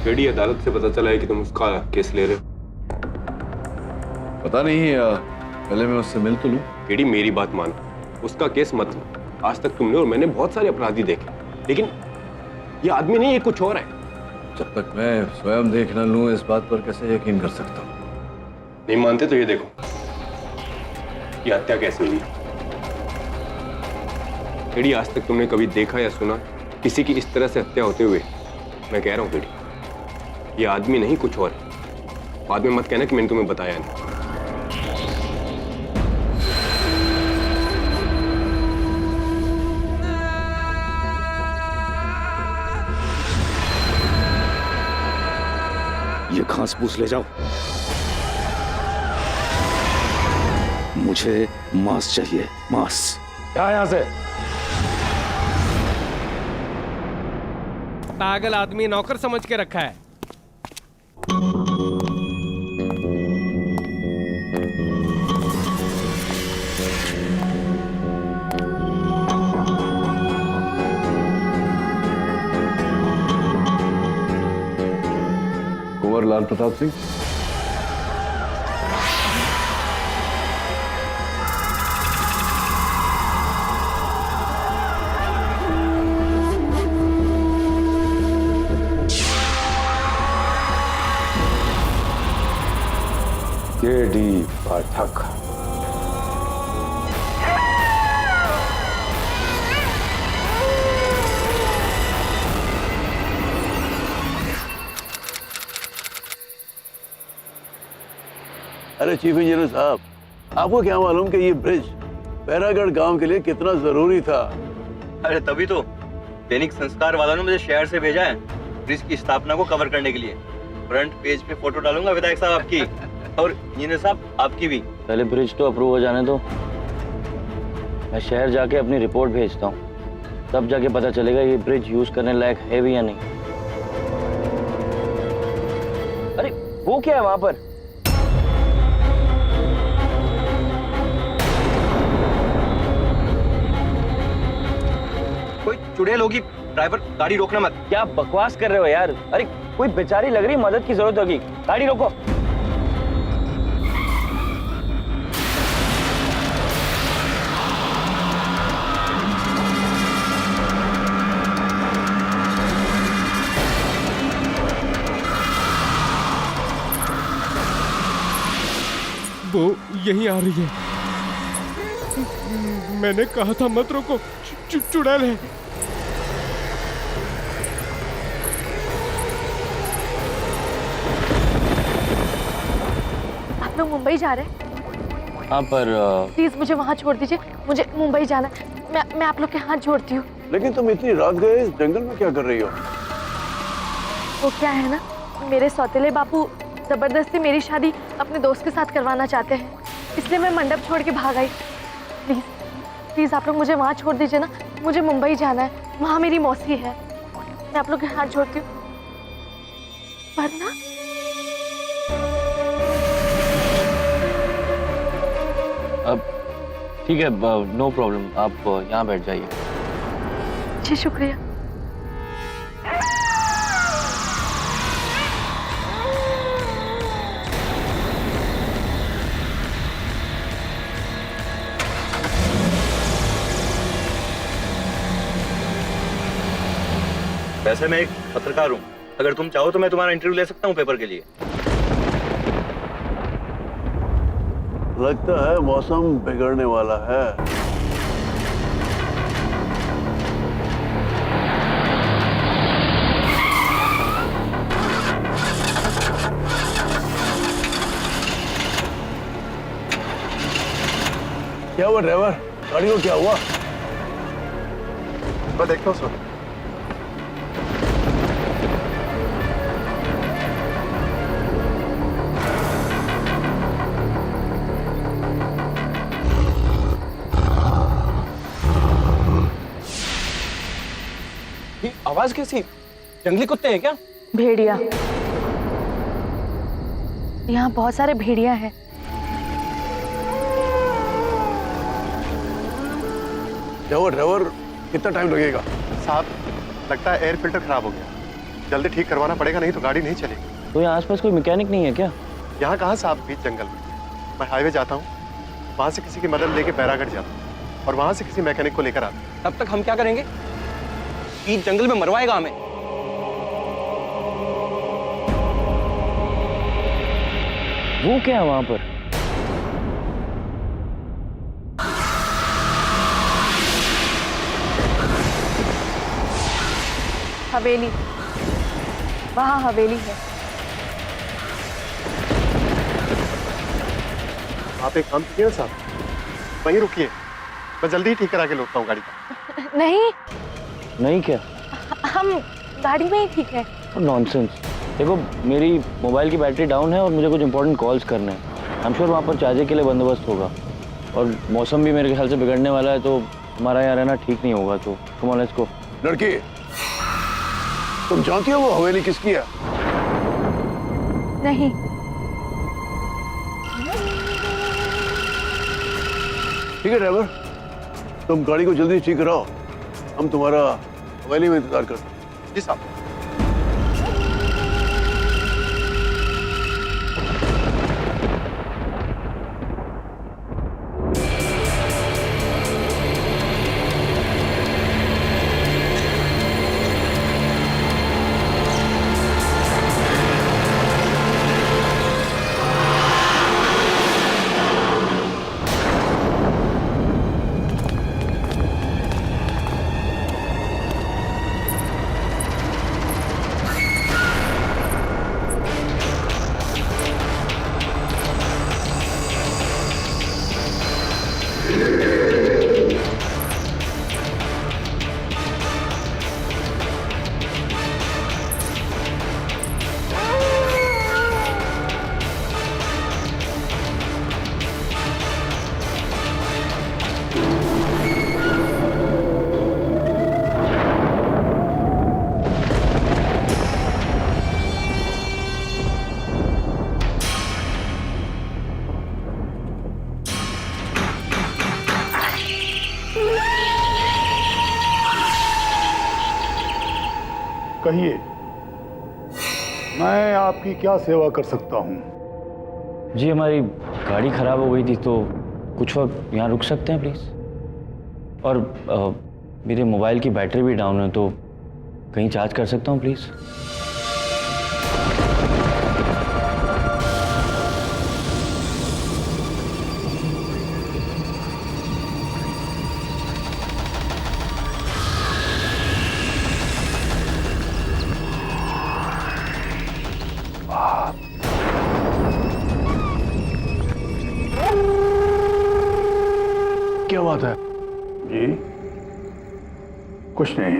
बेटी, अदालत से पता चला है कि तुम उसका केस ले रहे हो। पता नहीं, पहले मैं उससे मिल तो लूं। बेटी, मेरी बात मानो, उसका केस मत लो। आज तक तुमने और मैंने बहुत सारे अपराधी देखे, लेकिन ये आदमी नहीं, ये कुछ और है। जब तक मैं स्वयं देख न लूं, इस बात पर कैसे यकीन कर सकता हूं? नहीं मानते तो ये देखो, ये हत्या कैसे हुई। बेटी, आज तक तुमने कभी देखा या सुना किसी की इस तरह से हत्या होते हुए? मैं कह रहा हूं बेटी, ये आदमी नहीं, कुछ और है। बाद में मत कहना कि मैंने तुम्हें बताया नहीं। ये घास फूस ले जाओ, मुझे मांस चाहिए, मांस। क्या यहां से? पागल आदमी नौकर समझ के रखा है। कुंवर लाल प्रताप सिंह। केडी पाठक। अरे चीफ इंजीनियर साहब, आपको क्या मालूम कि ये ब्रिज पैरागढ़ गांव के लिए कितना जरूरी था? अरे तभी तो दैनिक संस्कार वालों ने मुझे शहर से भेजा है ब्रिज की स्थापना को कवर करने के लिए। फ्रंट पेज पे फोटो डालूंगा विधायक साहब आपकी, और इंजीनियर साहब आपकी भी। पहले ब्रिज तो अप्रूव हो जाने दो। मैं शहर जाके अपनी रिपोर्ट भेजता हूँ, तब जाके पता चलेगा ये ब्रिज यूज करने लायक है भी या नहीं। अरे वो क्या है वहां पर? कोई चुड़ैल होगी, ड्राइवर गाड़ी रोकना मत। क्या बकवास कर रहे हो यार? अरे कोई बेचारी लग रही, मदद की जरूरत होगी, गाड़ी रोको। वो यहीं आ रही है। मैंने कहा था मत रोको, चुड़ैल है। आप लोग मुंबई जा रहे हैं? हाँ, पर प्लीज मुझे वहाँ छोड़ दीजिए, मुझे मुंबई जाना है। मैं आप लोग के हाथ जोड़ती हूँ। लेकिन तुम इतनी रात गए इस जंगल में क्या कर रही हो? वो क्या है ना, मेरे सौतेले बापू जबरदस्ती मेरी शादी अपने दोस्त के साथ करवाना चाहते हैं, इसलिए मैं मंडप छोड़ के भाग आई। प्लीज प्लीज आप लोग मुझे वहाँ छोड़ दीजिए ना, मुझे मुंबई जाना है, वहाँ मेरी मौसी है। मैं आप लोग के हाथ जोड़ती हूँ, वरना अब ठीक है, नो प्रॉब्लम, आप यहाँ बैठ जाइए। जी शुक्रिया। वैसे मैं एक पत्रकार हूँ, अगर तुम चाहो तो मैं तुम्हारा इंटरव्यू ले सकता हूँ पेपर के लिए। लगता है मौसम बिगड़ने वाला है। क्या हुआ ड्राइवर, गाड़ी को क्या हुआ? मैं देखता हूँ सर। आवाज कैसी? जंगली कुत्ते हैं क्या? भेड़िया, यहाँ बहुत सारे भेड़िया हैं। ड्राइवर कितना टाइम लगेगा? साहब लगता है एयर फिल्टर खराब हो गया। जल्दी ठीक करवाना पड़ेगा, नहीं तो गाड़ी नहीं चलेगी। तो यहाँ आसपास कोई मैकेनिक नहीं है क्या? यहाँ कहाँ साहब, बीच जंगल में। मैं हाईवे जाता हूँ, वहाँ से किसी की मदद लेके बैरागढ़ जाता हूँ और वहाँ से किसी मैकेनिक को लेकर आता हूँ। तब तक हम क्या करेंगे? बीच जंगल में मरवाएगा हमें। वो क्या है वहां पर? हवेली, वहाँ हवेली है। आप एक काम कीजिए ना साहब, वहीं रुकिए, मैं जल्दी ही ठीक करा के लौटता हूँ गाड़ी का। नहीं, नहीं क्या? हम गाड़ी में ही ठीक है। नॉनसेंस। देखो मेरी मोबाइल की बैटरी डाउन है और मुझे कुछ इंपॉर्टेंट कॉल्स करने हैं। आई एम श्योर वहाँ पर चार्जिंग के लिए बंदोबस्त होगा और मौसम भी मेरे ख्याल से बिगड़ने वाला है, तो हमारा यहाँ रहना ठीक नहीं होगा। तो कम ऑन लेट्स गो। लड़की, तुम जानती हो वो हवेली किसकी है? नहीं। ठीक है ड्राइवर, तुम गाड़ी को जल्दी ठीक कराओ, हम तुम्हारा हवेली में इंतजार करते हैं। जी साहब। कहिए, मैं आपकी क्या सेवा कर सकता हूँ? जी हमारी गाड़ी खराब हो गई थी, तो कुछ वक्त यहाँ रुक सकते हैं प्लीज़? और मेरे मोबाइल की बैटरी भी डाउन है, तो कहीं चार्ज कर सकता हूँ प्लीज़? क्या बात है? जी कुछ नहीं,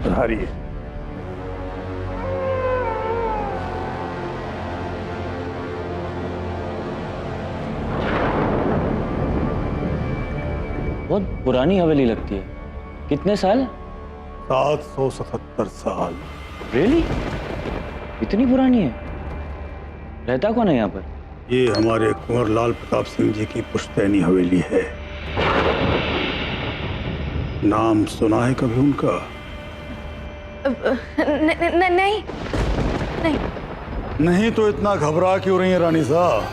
पधारिए। बहुत पुरानी हवेली लगती है। कितने साल? 777 साल। रियली? इतनी पुरानी है? रहता कौन है यहाँ पर? ये हमारे कुंवर लाल प्रताप सिंह जी की पुश्तैनी हवेली है। नाम सुना है कभी उनका? नहीं। नहीं तो इतना घबरा क्यों रही है रानी साहब?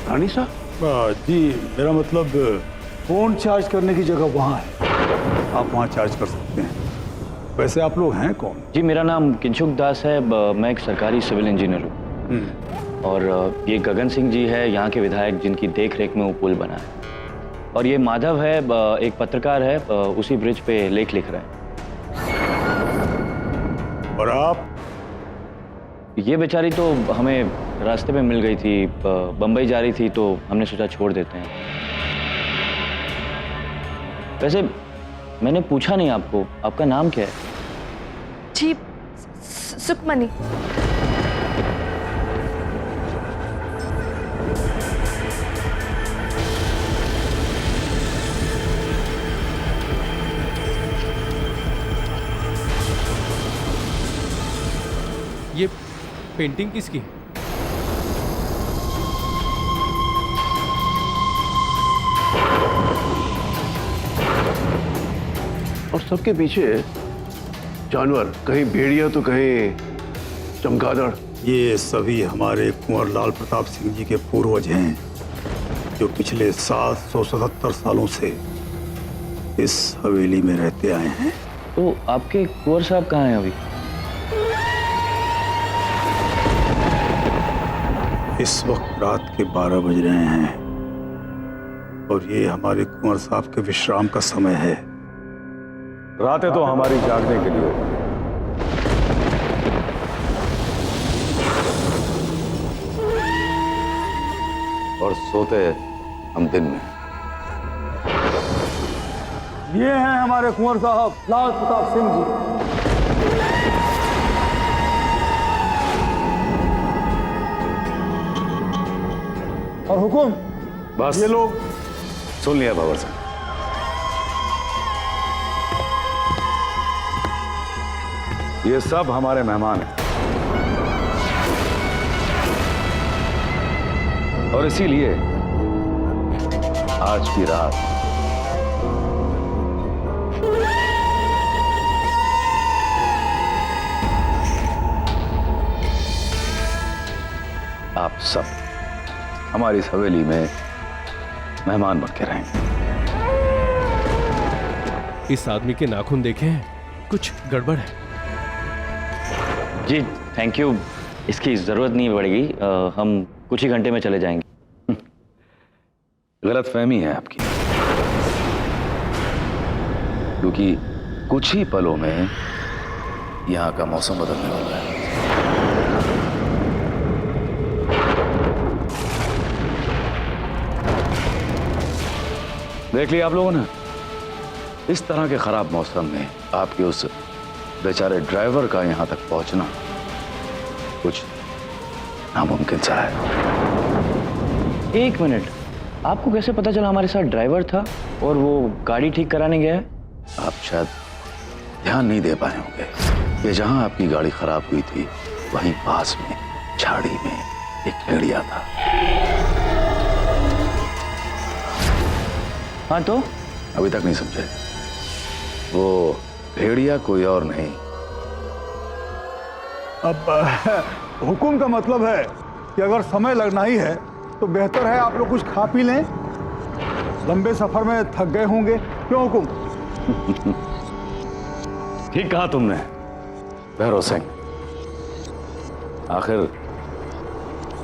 रानी साहब? जी मेरा मतलब फोन चार्ज करने की जगह वहाँ है, आप वहाँ चार्ज कर सकते हैं। वैसे आप लोग हैं कौन? जी मेरा नाम किंचुक दास है, मैं एक सरकारी सिविल इंजीनियर हूँ। और ये गगन सिंह जी है यहाँ के विधायक, जिनकी देख रेख में वो पुल बना है। और ये माधव है, एक पत्रकार है, उसी ब्रिज पे लेख लिख रहा है। और आप? ये बेचारी तो हमें रास्ते में मिल गई थी, बम्बई जा रही थी, तो हमने सोचा छोड़ देते हैं। वैसे मैंने पूछा नहीं आपको, आपका नाम क्या है? जी सुखमनी। ये पेंटिंग किसकी है? और सबके पीछे जानवर, कहीं भेड़िया तो कहीं चमगादड़। ये सभी हमारे कुंवर लाल प्रताप सिंह जी के पूर्वज हैं, जो पिछले 777 सालों से इस हवेली में रहते आए हैं। तो आपके कुंवर साहब कहाँ हैं अभी? इस वक्त रात के 12 बज रहे हैं और ये हमारे कुंवर साहब के विश्राम का समय है। रातें तो हमारी जागने के लिए होती हैं। और सोते हम दिन में। ये हैं हमारे कुंवर साहब लाल प्रताप सिंह जी। और हुकुम, बस ये लोग सुन लिया भंवर सिंह। ये सब हमारे मेहमान हैं और इसीलिए आज की रात आप सब हमारी इस हवेली में मेहमान बन के रहेंगे। इस आदमी के नाखून देखे हैं, कुछ गड़बड़ है। जी थैंक यू, इसकी जरूरत नहीं पड़ेगी। हम कुछ ही घंटे में चले जाएंगे। गलत फहमी है आपकी, क्योंकि कुछ ही पलों में यहां का मौसम बदलने वाला है। देख लिया आप लोगों ने, इस तरह के खराब मौसम में आपके उस बेचारे ड्राइवर का यहां तक पहुंचना कुछ नामुमकिन सा है। एक मिनट, आपको कैसे पता चला हमारे साथ ड्राइवर था और वो गाड़ी ठीक कराने गया है? आप शायद ध्यान नहीं दे पाए होंगे कि जहां आपकी गाड़ी खराब हुई थी वहीं पास में झाड़ी में एक भेड़िया था। हाँ तो अभी तक नहीं समझे? वो भेड़िया कोई और नहीं। अब हुकुम का मतलब है कि अगर समय लगना ही है तो बेहतर है आप लोग कुछ खा पी लें। लंबे सफर में थक गए होंगे, क्यों हुकुम? ठीक कहा तुमने भैरव सिंह। आखिर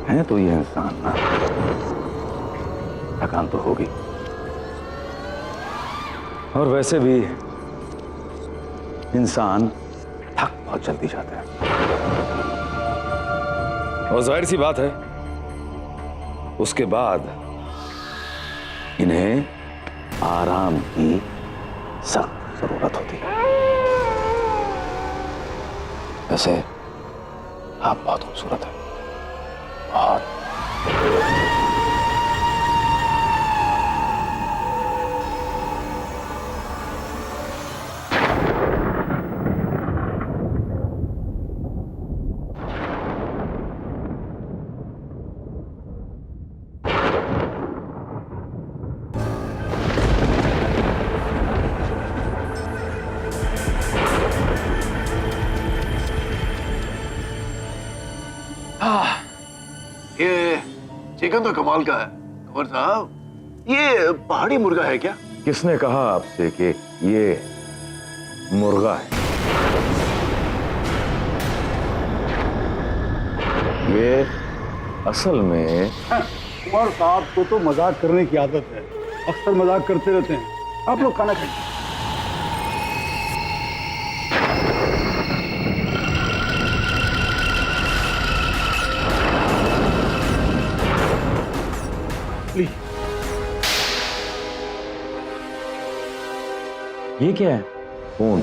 है तो ये इंसान ना, थकान तो होगी। और वैसे भी इंसान थक बहुत जल्दी जाता है। और जाहिर सी बात है उसके बाद इन्हें आराम की सख्त जरूरत होती है। वैसे आप बहुत खूबसूरत है, बहुत। ये चिकन तो कमाल का है कुंवर साहब। ये पहाड़ी मुर्गा है क्या? किसने कहा आपसे कि ये मुर्गा है? ये असल में कुंवर साहब को तो मजाक करने की आदत है, अक्सर मजाक करते रहते हैं। आप लोग खाना खाइए। ये क्या है? खून।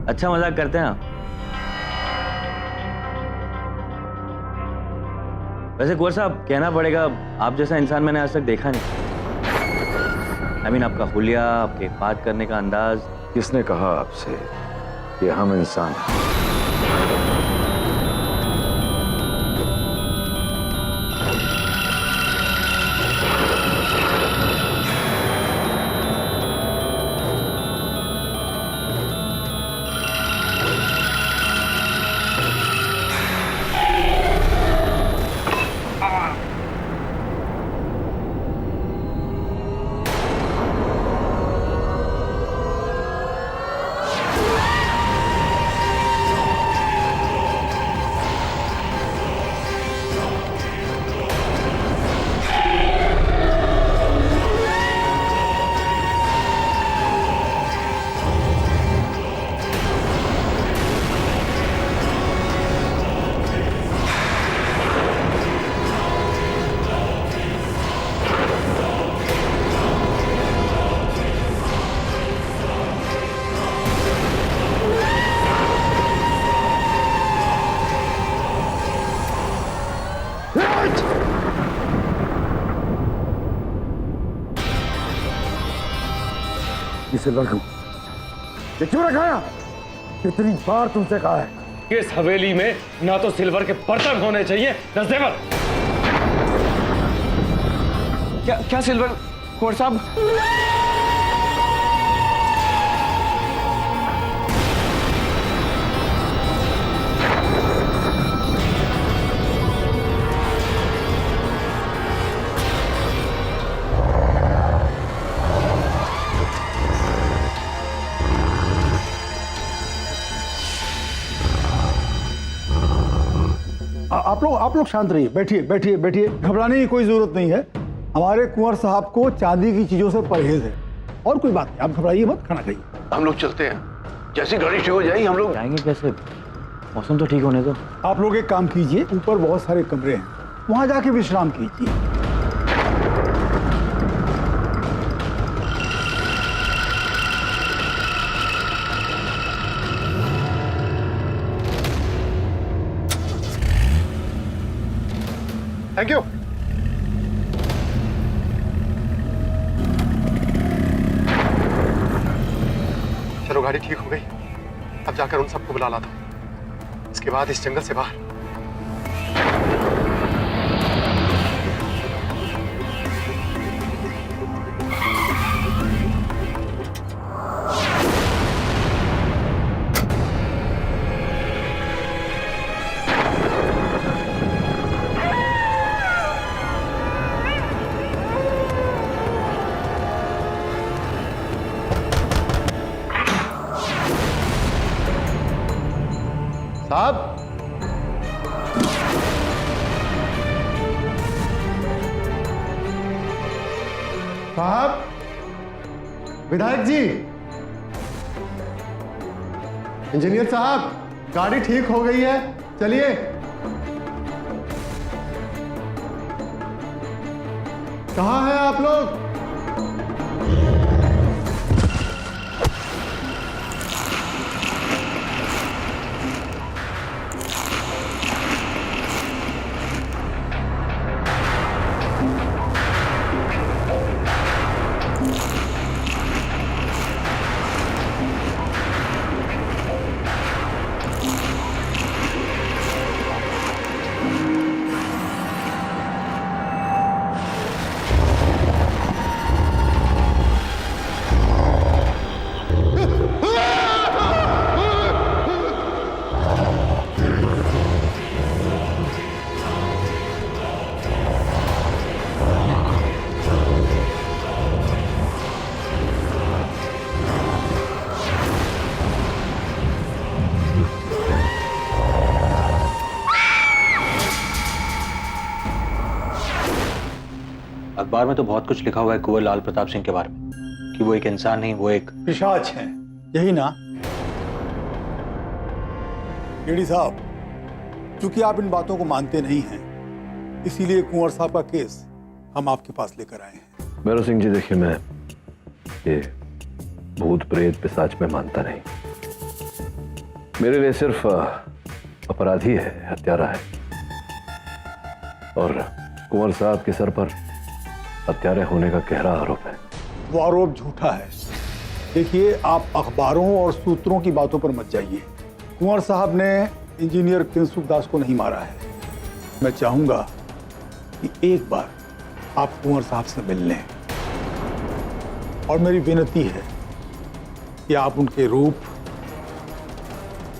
अच्छा मजाक करते हैं आप। वैसे कुंवर साहब कहना पड़ेगा, आप जैसा इंसान मैंने आज तक देखा नहीं। I mean, आपका हुलिया, आपके बात करने का अंदाज। किसने कहा आपसे कि हम इंसान हैं? सिल्वर क्यों? ये क्यों रखाया? कितनी बार तुमसे कहा है कि इस हवेली में ना तो सिल्वर के बर्तन होने चाहिए न जेवर। क्या सिल्वर कुंवर साहब? आप लोग शांत रहिए, बैठिए बैठिए बैठिए, घबराने की कोई जरूरत नहीं है। हमारे कुंवर साहब को चांदी की चीजों से परहेज है और कोई बात नहीं, आप घबराइए मत, खाना खाइए। हम लोग चलते हैं, जैसी गाड़ी शुरू हो जाएगी हम लोग जाएंगे कैसे? मौसम तो ठीक होने दो। आप लोग एक काम कीजिए, ऊपर बहुत सारे कमरे हैं, वहां जाके विश्राम कीजिए। Thank you. चलो गाड़ी ठीक हो गई, अब जाकर उन सबको बुला लाता हूं। इसके बाद इस जंगल से बाहर। साहब, साहब, विधायक जी, इंजीनियर साहब, गाड़ी ठीक हो गई है, चलिए। कहाँ हैं आप लोग? अखबार में तो बहुत कुछ लिखा हुआ है कुंवर लाल प्रताप सिंह के बारे में, कि वो एक इंसान नहीं, वो एक पिशाच है, यही ना? केडी साहब, क्योंकि आप इन बातों को मानते नहीं हैं, इसीलिए कुंवर साहब का केस हम आपके पास लेकर आए हैं। भैरव सिंह जी, देखिए, मैं ये भूत प्रेत पिशाच में मानता नहीं। मेरे लिए सिर्फ अपराधी है, हत्यारा है, और कुंवर साहब के सर पर हत्यारे होने का गहरा आरोप है। वो आरोप झूठा है। देखिए, आप अखबारों और सूत्रों की बातों पर मत जाइए। कुंवर साहब ने इंजीनियर किंसुक दास को नहीं मारा है। मैं चाहूंगा कि एक बार आप कुंवर साहब से मिल लें, और मेरी विनती है कि आप उनके रूप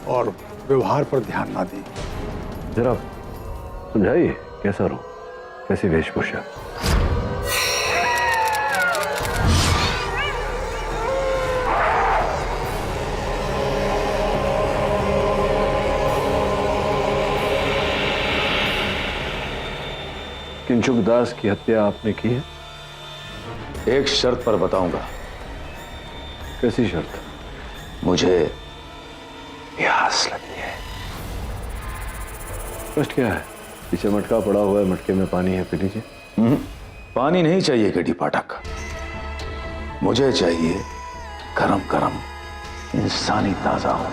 और व्यवहार पर ध्यान ना दें। जरा समझाइए, कैसा रूप, कैसी वेशभूषा? किंचुक दास की हत्या आपने की है? एक शर्त पर बताऊंगा। कैसी शर्त? मुझे प्यास लगी है। कष्ट क्या है? पीछे मटका पड़ा हुआ है, मटके में पानी है, पी लीजिए। पानी नहीं चाहिए केडी पाठक, मुझे चाहिए गरम गरम इंसानी ताजा हो।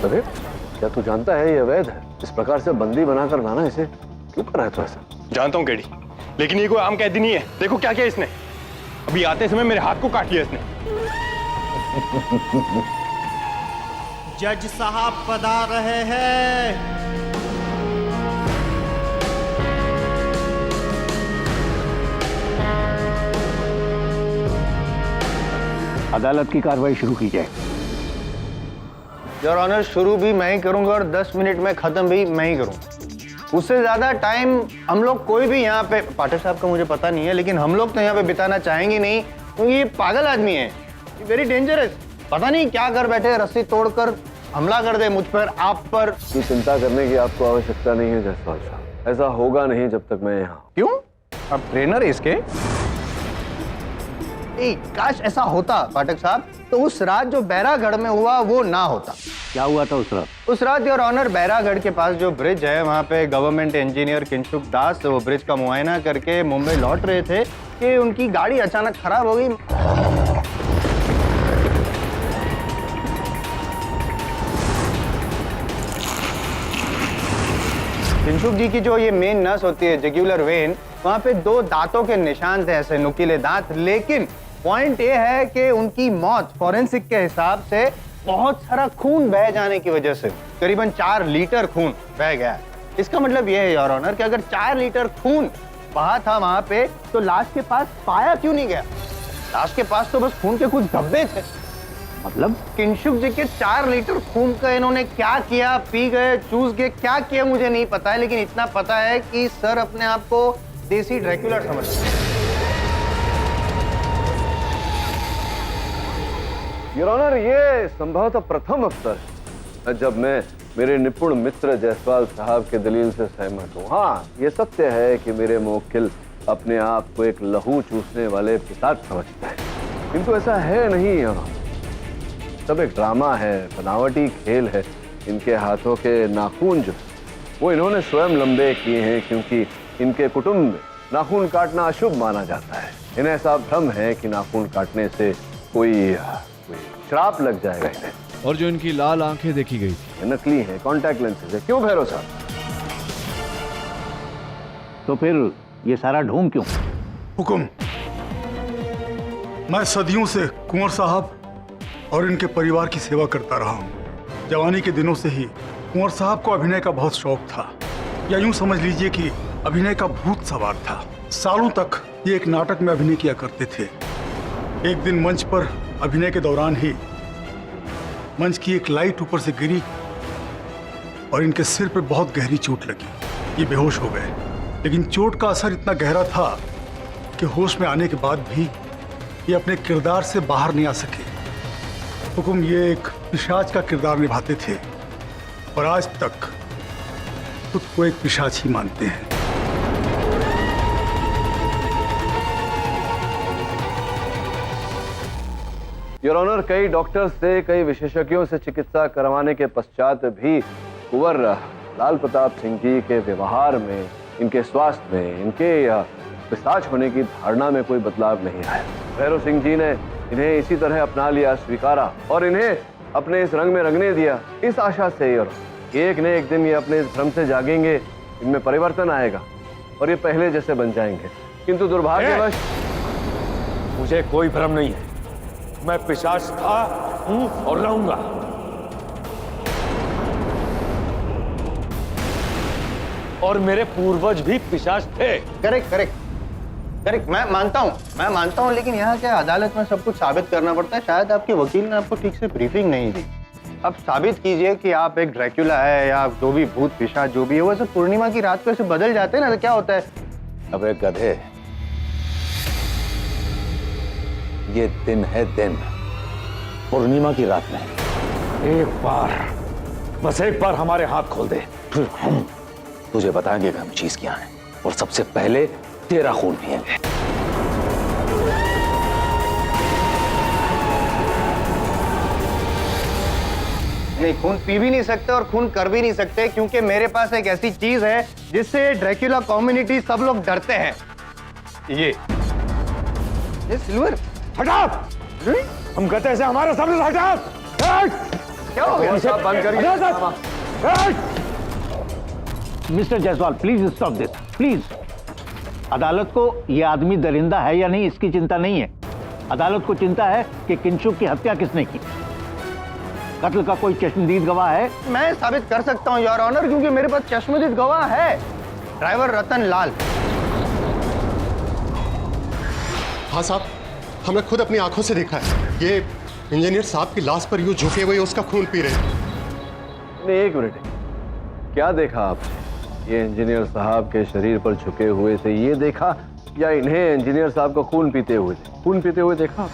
अरे क्या तू जानता है ये अवैध है? इस प्रकार से बंदी बनाकर लाना इसे क्यों कर रहा है तू ऐसा? जानता हूँ केडी, लेकिन ये कोई आम कैदी नहीं है। देखो क्या किया इसने, अभी आते समय मेरे हाथ को काट लिया इसने। जज साहब पधार रहे हैं। अदालत की कार्रवाई शुरू की जाए। योर ऑनर, शुरू भी मैं ही करूंगा और 10 मिनट में खत्म भी मैं ही करूंगा। उससे ज्यादा टाइम हम लोग कोई भी यहाँ पे, पाठक साहब का मुझे पता नहीं है, लेकिन हम लोग तो यहाँ पे बिताना चाहेंगे नहीं, क्योंकि ये पागल आदमी है, वेरी डेंजरस। पता नहीं क्या कर बैठे, रस्सी तोड़कर हमला कर दे मुझ पर, आप पर। ये चिंता करने की आपको आवश्यकता नहीं है जायसवाल साहब, ऐसा होगा नहीं जब तक मैं यहाँ। क्यों? आप ट्रेनर है इसके? काश ऐसा होता पाठक साहब, तो उस रात जो बैरागढ़ में हुआ वो ना होता। क्या हुआ था उस रात? उस रात योर ऑनर, बैरागढ़ के पास जो ब्रिज है वहाँ पे गवर्नमेंट इंजीनियर किंशुक दास वो ब्रिज का मुआयना करके मुंबई लौट रहे थे कि उनकी गाड़ी अचानक खराब हो गई। किंशुक जी की जो ये मेन नस होती है, जुगुलर वेन, वहाँ पे 2 दांतों के निशान थे, ऐसे नुकीले दांत। लेकिन पॉइंट ये है कि उनकी मौत फॉरेंसिक के हिसाब से बहुत सारा खून बह जाने की वजह से, करीबन 4 लीटर खून बह गया। इसका मतलब ये है योर ऑनर कि अगर 4 लीटर खून बहा था वहां पे, तो लाश के पास पाया क्यों नहीं गया? लाश के पास तो बस खून के कुछ धब्बे थे। मतलब किंशुक जी के 4 लीटर खून का इन्होंने क्या किया, पी गए, चूस गए, क्या किया मुझे नहीं पता है, लेकिन इतना पता है कि सर अपने आप को देसी ड्रैकुला समझते हैं। योर ऑनर, ये संभवतः प्रथम अवसर है जब मैं मेरे निपुण मित्र जायसवाल साहब के दलील से सहमत हूँ। हाँ, ये सत्य है कि मेरे मुवक्किल अपने आप को एक लहू चूसने वाले पिशाच समझते हैं, किंतु ऐसा है नहीं। यहाँ सब एक ड्रामा है, बनावटी खेल है। इनके हाथों के नाखून जो वो इन्होंने स्वयं लंबे किए हैं, क्योंकि इनके कुटुंब में नाखून काटना अशुभ माना जाता है। इन्हें ऐसा भ्रम है कि नाखून काटने से कोई श्राप लग जाएगा इन्हें। और जो इनकी लाल आंखें देखी गई थी, नकली है, कॉन्टैक्ट लेंसेज है। क्यों भैरव साहब? तो फिर ये सारा ढोंग क्यों? हुकुम, मैं सदियों से कुंवर साहब और इनके परिवार की सेवा करता रहा हूँ। जवानी के दिनों से ही कुंवर साहब को अभिनय का बहुत शौक था, या यूं समझ लीजिए कि अभिनय का भूत सवार था। सालों तक ये एक नाटक में अभिनय किया करते थे। एक दिन मंच पर अभिनय के दौरान ही मंच की एक लाइट ऊपर से गिरी और इनके सिर पर बहुत गहरी चोट लगी। ये बेहोश हो गए, लेकिन चोट का असर इतना गहरा था कि होश में आने के बाद भी ये अपने किरदार से बाहर नहीं आ सके। हुकुम, ये एक पिशाच का किरदार निभाते थे और आज तक खुद को एक पिशाच ही मानते हैं। योर ऑनर, कई डॉक्टर्स से, कई विशेषज्ञों से चिकित्सा करवाने के पश्चात भी कुंवर लाल प्रताप सिंह जी के व्यवहार में, इनके स्वास्थ्य में, इनके पिशाच होने की धारणा में कोई बदलाव नहीं आया। भैरव सिंह जी ने इन्हें इसी तरह अपना लिया, स्वीकारा और इन्हें अपने इस रंग में रंगने दिया, इस आशा से एक न एक दिन ये अपने इस भ्रम से जागेंगे, इनमें परिवर्तन आएगा और ये पहले जैसे बन जाएंगे। किंतु दुर्भाग्यवश मुझे कोई भ्रम नहीं है। मैं पिशाच था, हूं और रहूंगा। और मेरे पूर्वज भी पिशाच थे। करेक्ट करेक्ट करेक्ट, मैं मानता हूँ, लेकिन यहाँ क्या अदालत में सब कुछ साबित करना पड़ता है। शायद आपके वकील ने आपको ठीक से ब्रीफिंग नहीं दी। अब साबित कीजिए कि आप एक ड्रैकुला है या जो भी भूत पिशाच जो भी है, वो सब पूर्णिमा की रात को ऐसे बदल जाते हैं ना, तो क्या होता है? अबे गधे, ये दिन है, दिन पूर्णिमा की रात में। एक बार, बस एक बार हमारे हाथ खोल दे, फिर हम तुझे बताएंगे कि हम चीज क्या है, और सबसे पहले तेरा खून पिएंगे। नहीं, खून पी भी नहीं सकते और खून कर भी नहीं सकते, क्योंकि मेरे पास एक ऐसी चीज है जिससे ड्रैक्युला कम्युनिटी सब लोग डरते हैं। ये सिल्वर। हटा, हम कहते हैं हमारे सामने से हटा। क्या हो गया? बंद करिए। Mister Jaiswal, please stop this, please. अदालत को यह आदमी दरिंदा है या नहीं इसकी चिंता नहीं है। अदालत को चिंता है कि किंशुक की हत्या किसने की। कत्ल का कोई चश्मदीद गवाह है? मैं साबित कर सकता हूँ योर ऑनर, क्योंकि मेरे पास चश्मदीद गवाह है, ड्राइवर रतन लाल। हाँ साहब, हमने खुद अपनी आंखों से देखा है। ये इंजीनियर साहब की लाश पर यूं झुके हुए उसका खून पी रहे हैं। नहीं, एक मिनट, क्या देखा आपने? ये इंजीनियर साहब के शरीर पर झुके हुए थे, ये देखा, या इन्हें इंजीनियर साहब को खून पीते हुए देखा?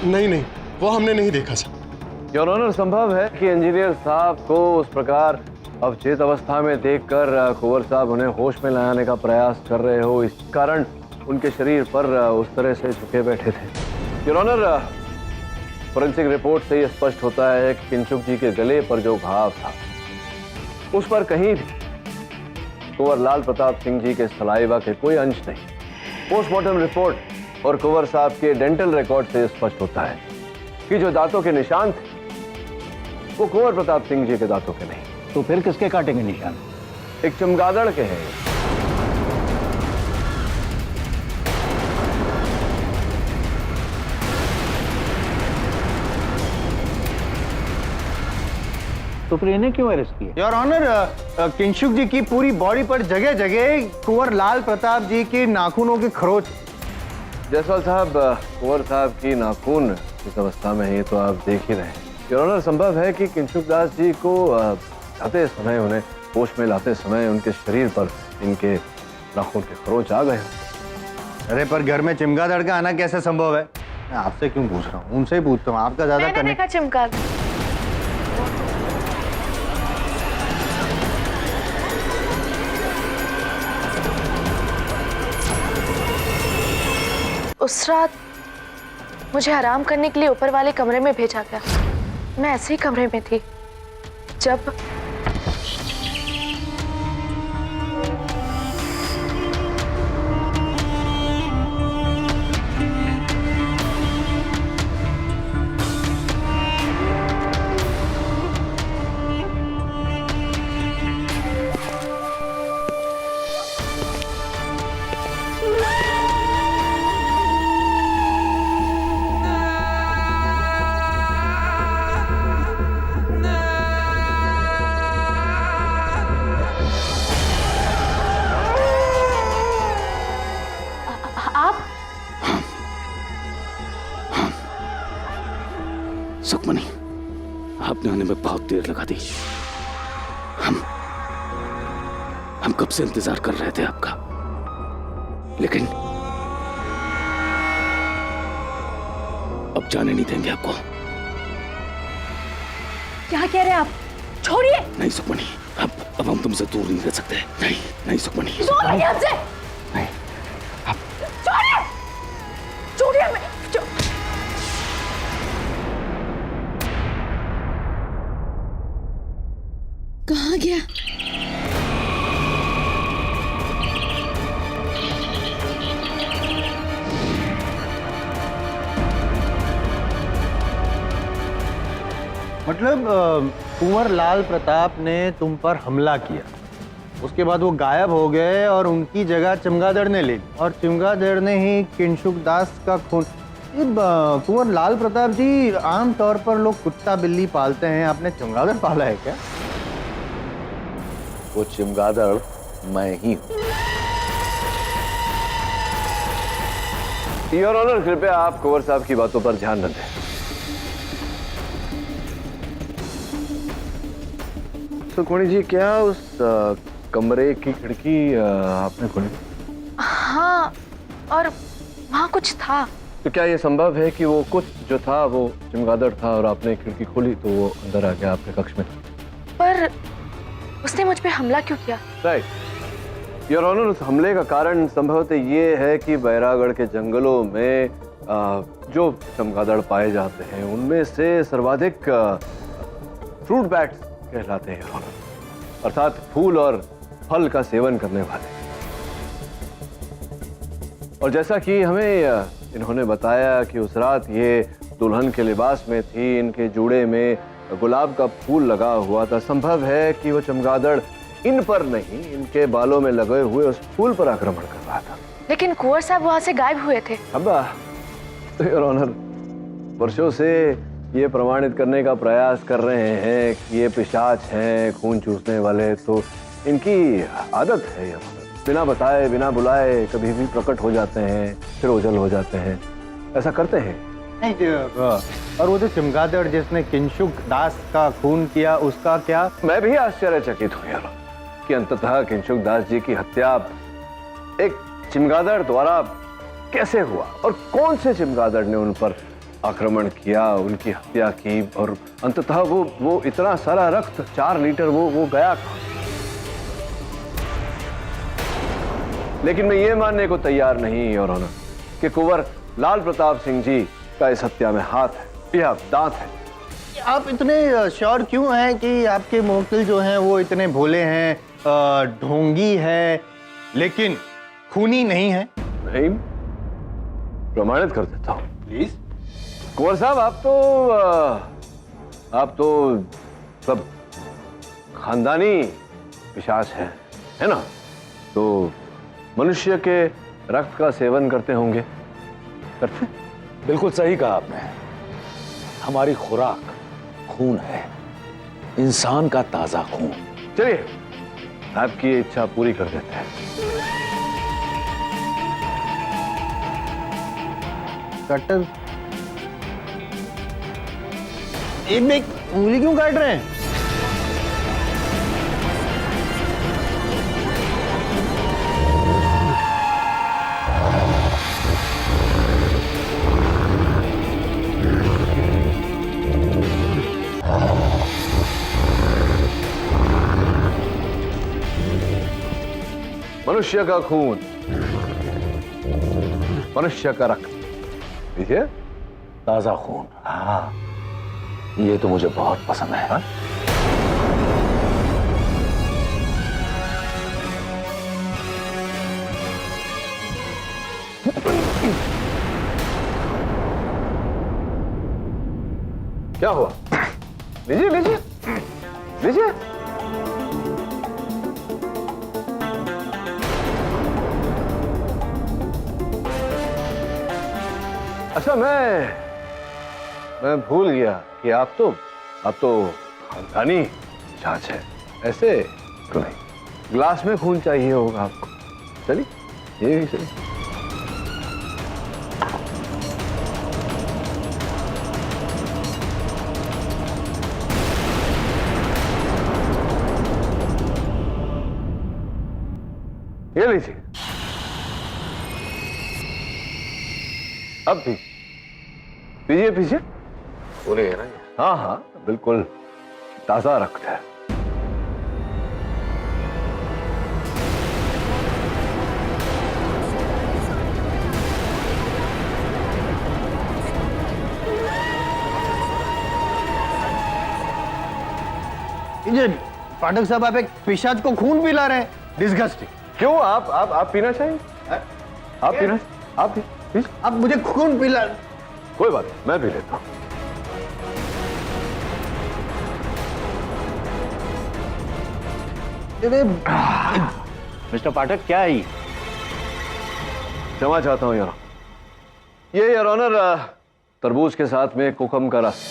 नहीं, वो हमने नहीं देखा सर। योर ऑनर, संभव है कि इंजीनियर साहब को उस प्रकार अवचेत अवस्था में देखकर कुंवर साहब उन्हें होश में लाने का प्रयास कर रहे हो, इस कारण उनके शरीर पर उस तरह से झुके बैठे थे। योर ऑनर, फोरेंसिक रिपोर्ट से यह स्पष्ट होता है कि किंशुक जी के गले पर जो घाव था उस पर कहीं भी कुंवर लाल प्रताप सिंह जी के सलाइवा के कोई अंश नहीं। पोस्टमार्टम रिपोर्ट और कुंवर साहब के डेंटल रिकॉर्ड से स्पष्ट होता है कि जो दांतों के निशान थे वो कुंवर प्रताप सिंह जी के दांतों के नहीं। तो फिर किसके काटेंगे निशान? एक चमगादड़ के हैं। तो फिर इन्हें क्यों अरेस्ट किया? योर ऑनर, किंशुक जी की पूरी बॉडी पर जगह जगह कुंवर लाल प्रताप जी के नाखूनों की खरोच। जायसवाल साहब, कुंवर साहब की नाखून इस अवस्था में है, ये तो आप देख ही रहे हैं। योर ऑनर, संभव है कि किंशुक दास जी को आते समय, उन्हें होश में लाते समय उनके शरीर पर इनके नाखून के खरोच आ गए। अरे पर घर में चमगादड़ का आना कैसे संभव है? मैं आपसे क्यों पूछ रहा हूँ, उनसे ही पूछता हूँ, आपका ज्यादा मैंने देखा चमगादड़। उस रात मुझे आराम करने के लिए ऊपर वाले कमरे में भेजा गया। मैं ऐसे ही कमरे में थी जब सुखमनी, आपने आने में बहुत देर लगा दी। हम कब से इंतजार कर रहे थे आपका, लेकिन अब जाने नहीं देंगे आपको। क्या कह रहे हैं आप? छोड़िए। नहीं सुखमनी, अब हम तुमसे दूर नहीं रह सकते। नहीं सुखमनी, हमसे नहीं, छोड़िए, छोड़िए। कहाँ गया? मतलब कुंवर लाल प्रताप ने तुम पर हमला किया, उसके बाद वो गायब हो गए और उनकी जगह चमगादड़ ने ली, और चमगादड़ ने ही किंशुक दास का खून। कुंवर लाल प्रताप जी, आमतौर पर लोग कुत्ता बिल्ली पालते हैं, आपने चमगादड़ पाला है क्या? वो चमगादड़ मैं ही हूं। योर ऑनर, कृपया आप कुंवर साहब की बातों पर ध्यान न दें। सुखमणी जी, क्या उस कमरे की खिड़की आपने खोली? हाँ, और वहाँ कुछ था। तो क्या ये संभव है कि वो कुछ जो था वो चमगादड़ था और आपने खिड़की खोली तो वो अंदर आ गया आपके कक्ष में? पर उसने मुझ पे हमला क्यों किया? राइट योर ऑनर, उस हमले का कारण संभवतः ये है कि बैरागढ़ के जंगलों में जो चमगादड़ पाए जाते हैं उनमें से सर्वाधिक फ्रूट बैट्स कहलाते हैं योर ऑनर, अर्थात फूल और फल का सेवन करने वाले। और जैसा कि हमें इन्होंने बताया कि उस रात ये दुल्हन के लिबास में थी, इनके जूड़े में गुलाब का फूल लगा हुआ था, संभव है कि वो चमगादड़ इन पर नहीं, इनके बालों में लगे हुए उस फूल पर आक्रमण कर रहा था। लेकिन कुंवर साहब वहां से गायब हुए थे। अब तो योर ऑनर वर्षों से ये प्रमाणित करने का प्रयास कर रहे हैं कि ये पिशाच हैं, खून चूसने वाले, तो इनकी आदत है योर ऑनर, बिना बताए बिना बुलाए कभी भी प्रकट हो जाते हैं, फिर ओझल हो जाते हैं, ऐसा करते हैं। और वो जो चमगादड़ जिसने किंशुक दास का खून किया, उसका क्या? मैं भी आश्चर्यचकित हूँ यार कि अंततः किंशुक दास जी की हत्या एक चमगादड़ द्वारा कैसे हुआ और कौन से चमगादड़ ने उन पर आक्रमण किया, उनकी हत्या की, और अंततः वो इतना सारा रक्त 4 लीटर वो गया कहाँ? लेकिन मैं ये मानने को तैयार नहीं योर ऑनर कि कुंवर लाल प्रताप सिंह जी का इस हत्या में हाथ है या दांत है। आप इतने श्योर क्यों हैं कि आपके मुवक्किल जो हैं वो इतने भोले हैं, ढोंगी है, लेकिन खूनी नहीं है? नहीं, प्रमाणित कर देता हूँ प्लीज। कुंवर साहब आप तो सब खानदानी पिशाच है ना? तो मनुष्य के रक्त का सेवन करते होंगे, करते? बिल्कुल सही कहा आपने। हमारी खुराक खून है, इंसान का ताजा खून। चलिए आपकी इच्छा पूरी कर देते हैं। कटर एक उंगली क्यों काट रहे हैं? मनुष्य का खून, मनुष्य का रक्त, देखिए ताजा खून। हाँ, ये तो मुझे बहुत पसंद है। क्या हुआ? लीजिए लीजिए लीजिए। अच्छा मैं भूल गया कि आप तो खानदानी जांच है, ऐसे तो नहीं। ग्लास में खून चाहिए होगा आपको। चलिए ये चलिए। ये लीजिए। अब पीजिए पीजिए। पूरे है ना? हाँ हाँ बिल्कुल ताजा रक्त है। पाठक साहब, आप एक पिशाच को खून पिला रहे हैं। डिस्गस्टिंग। क्यों आप पीना चाहिए? आप पीना? आप प्लीज। आप मुझे खून पिला। कोई बात नहीं, मैं पी लेता हूं। मिस्टर पाठक, क्या है ये? क्षमा चाहता हूं यार, ये योर ऑनर तरबूज के साथ में कोकम का रस।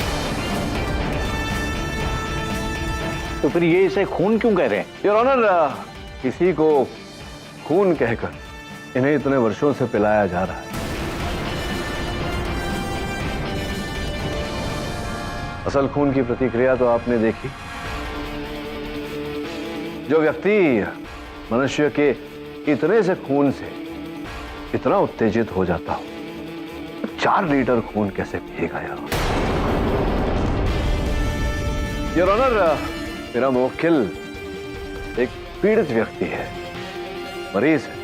तो फिर ये इसे खून क्यों कह रहे हैं? योर ऑनर किसी को खून कहकर इन्हें इतने वर्षों से पिलाया जा रहा है। असल खून की प्रतिक्रिया तो आपने देखी। जो व्यक्ति मनुष्य के इतने से खून से इतना उत्तेजित हो जाता हो, 4 लीटर खून कैसे पिएगा यार? योर ऑनर मेरा मुवक्किल एक पीड़ित व्यक्ति है, मरीज है,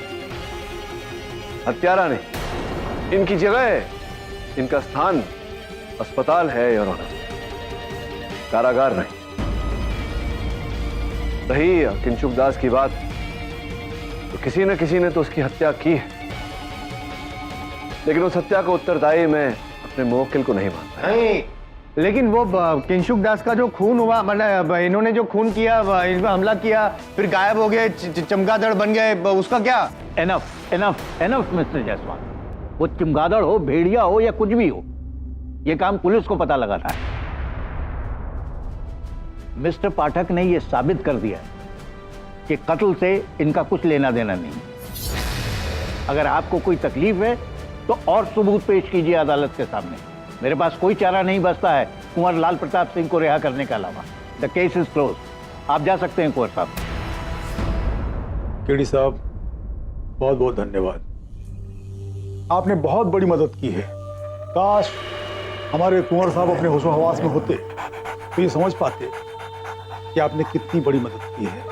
हत्यारा नहीं। इनकी जगह, इनका स्थान अस्पताल है योर ऑनर, कारागार नहीं। रही किंशुक दास की बात, तो किसी न किसी ने तो उसकी हत्या की है, लेकिन उस हत्या का उत्तरदायी मैं अपने मुवक्किल को नहीं मानता। नहीं, लेकिन वो किंशुक दास का जो खून हुआ, मतलब इन्होंने जो खून किया, इन पर हमला किया, फिर गायब हो गए, चमगादड़ बन गए, उसका क्या? Enough enough enough mister Jaiswal, वो चमगादड़ हो, भेड़िया हो या कुछ भी हो, ये काम पुलिस को पता लगाना है। मिस्टर पाठक ने यह साबित कर दिया कि कत्ल से इनका कुछ लेना देना नहीं। अगर आपको कोई तकलीफ है तो और सबूत पेश कीजिए अदालत के सामने। मेरे पास कोई चारा नहीं बचता है कुंवर लाल प्रताप सिंह को रिहा करने के अलावा। The case is close. आप जा सकते हैं कुंवर साहब। केडी साहब, बहुत बहुत धन्यवाद, आपने बहुत बड़ी मदद की है। काश हमारे कुंवर साहब अपने होशो हवास में होते तो ये समझ पाते कि आपने कितनी बड़ी मदद की है।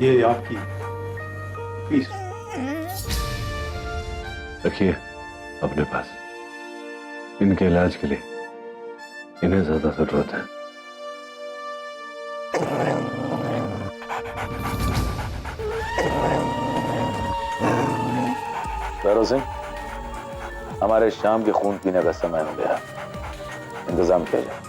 ये आपकी फीस रखिए अपने पास, इनके इलाज के लिए इन्हें ज्यादा जरूरत है। भैरव सिंह, हमारे शाम के खून पीने का समय हो गया, इंतजाम किया जाए।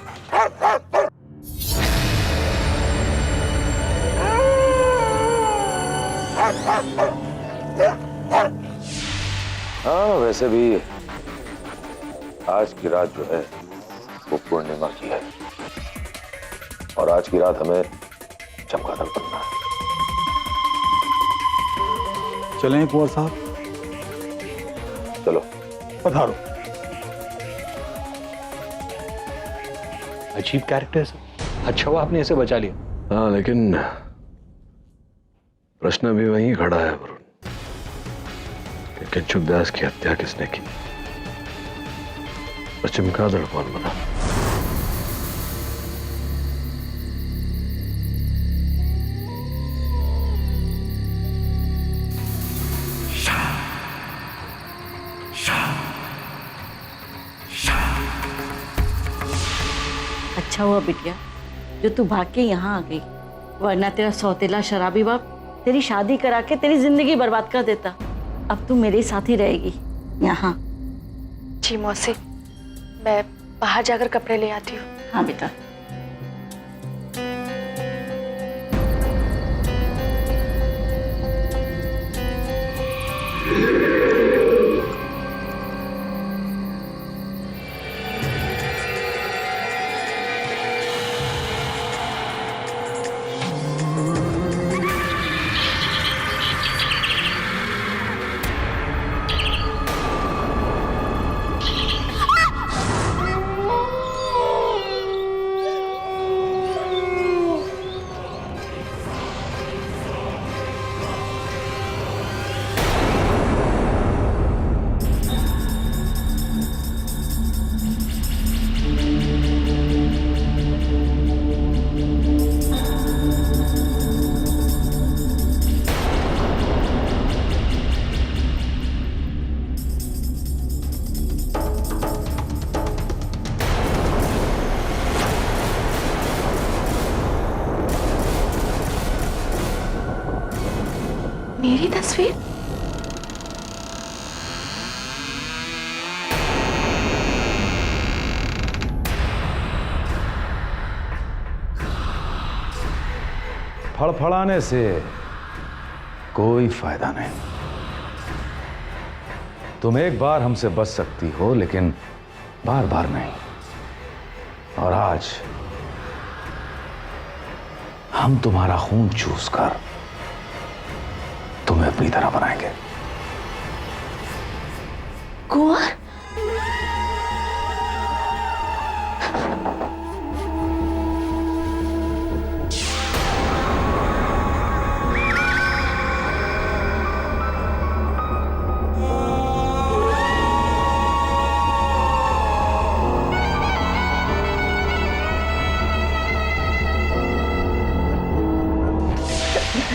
हाँ, वैसे भी आज की रात जो है वो पूर्णिमा की है और आज की रात हमें चमगादड़ बनना है। चलें कुंवर साहब? चलो पधारो। अजीब कैरेक्टर है। अच्छा हुआ आपने इसे बचा लिया। हाँ, लेकिन प्रश्न भी वहीं खड़ा है वरुण कि किंशुक दास की हत्या किसने की और चमगादड़ कौन बना। अच्छा हुआ बिटिया जो तू भाग के यहाँ आ गई, वरना तेरा सौतेला शराबी बाप तेरी शादी करा के तेरी जिंदगी बर्बाद कर देता। अब तू मेरे साथ ही रहेगी यहाँ। जी मौसी, मैं बाहर जाकर कपड़े ले आती हूँ। हाँ बेटा। मेरी तस्वीर? फड़फड़ाने से कोई फायदा नहीं। तुम एक बार हमसे बच सकती हो, लेकिन बार बार नहीं। और आज हम तुम्हारा खून चूस कर तुम्हें अपनी तरह बनाएंगे। कुंवर?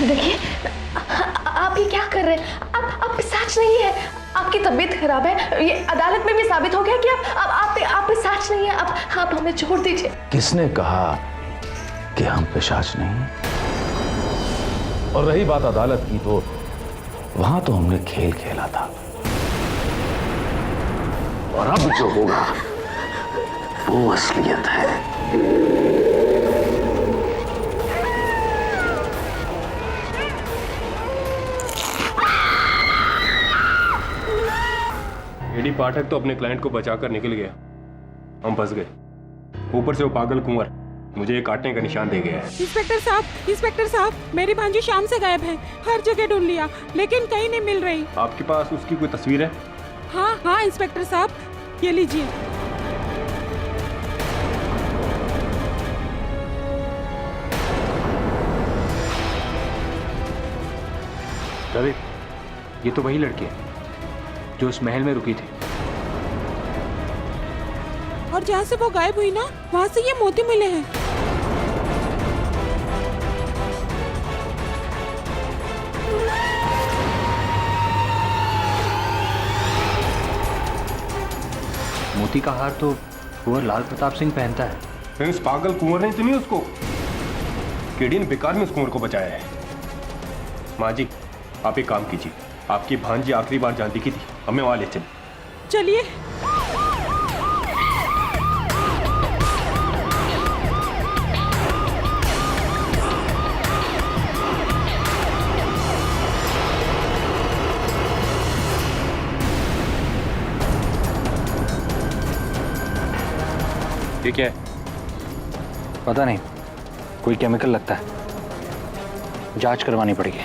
देखिए, आप ये क्या कर रहे हैं? आप पिशाच नहीं है, आपकी तबीयत खराब है। ये अदालत में भी साबित हो गया कि आप पे साच नहीं है। आप हमें छोड़ दीजिए। किसने कहा कि हम पिशाच नहीं? और रही बात अदालत की, तो वहां तो हमने खेल खेला था, और अब जो होगा वो असलियत है। एडी पाठक तो अपने क्लाइंट को बचाकर निकल गया, हम फंस गए। ऊपर से वो पागल कुंवर मुझे काटने का निशान दे गया है। इंस्पेक्टर साहब, मेरी भांजी शाम से गायब है। हर जगह ढूंढ लिया लेकिन कहीं नहीं मिल रही। आपके पास उसकी कोई तस्वीर है? हाँ इंस्पेक्टर साहब, ये लीजिए। रवि, ये तो वही लड़की है जो उस महल में रुकी थी। और जहाँ से वो गायब हुई ना, वहाँ से ये मोती मिले हैं। मोती का हार तो कुंवर लाल प्रताप सिंह पहनता है। फिर उस पागल कुंवर ने तो नहीं उसको, केडी ने बेकार में उस कुंवर को बचाया है। माँ जी, आप एक काम कीजिए, आपकी भांजी आखिरी बार जहाँ दिखी थी हमें वहां ले चलिए। ये क्या है? पता नहीं, कोई केमिकल लगता है, जांच करवानी पड़ेगी।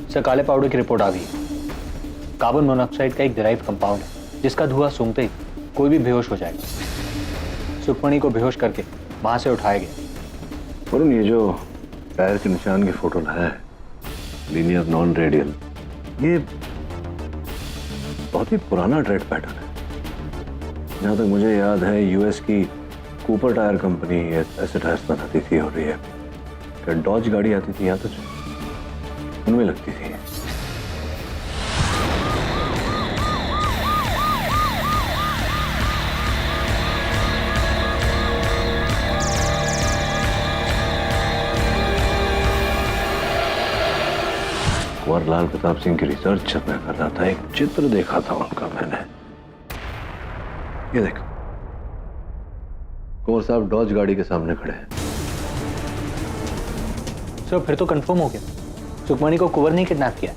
सर, काले पाउडर की रिपोर्ट आ गई। कार्बन मोनोऑक्साइड का एक डिराइव कंपाउंड है जिसका धुआं सूंघते ही कोई भी बेहोश हो जाएगा। सुखमणि को बेहोश करके वहां से उठाया गया। वरुण, ये जो टायर के निशान की फोटो लाया है, लीनियर नॉन रेडियल, ये बहुत ही पुराना ट्रेड पैटर्न है। जहां तक मुझे याद है, यूएस की कूपर टायर कंपनी ऐसे टायर्स बनाती थी, और ये डॉज गाड़ी आती थी यहाँ तक, उनमें लगती थी। कुंवर लाल प्रताप सिंह की रिसर्च जब मैं कर रहा था, एक चित्र देखा था उनका मैंने। ये देखो, कुंवर साहब डॉज गाड़ी के सामने खड़े हैं। सर, फिर तो कंफर्म हो गया, सुखमणि को कुंवर ने किडनैप किया।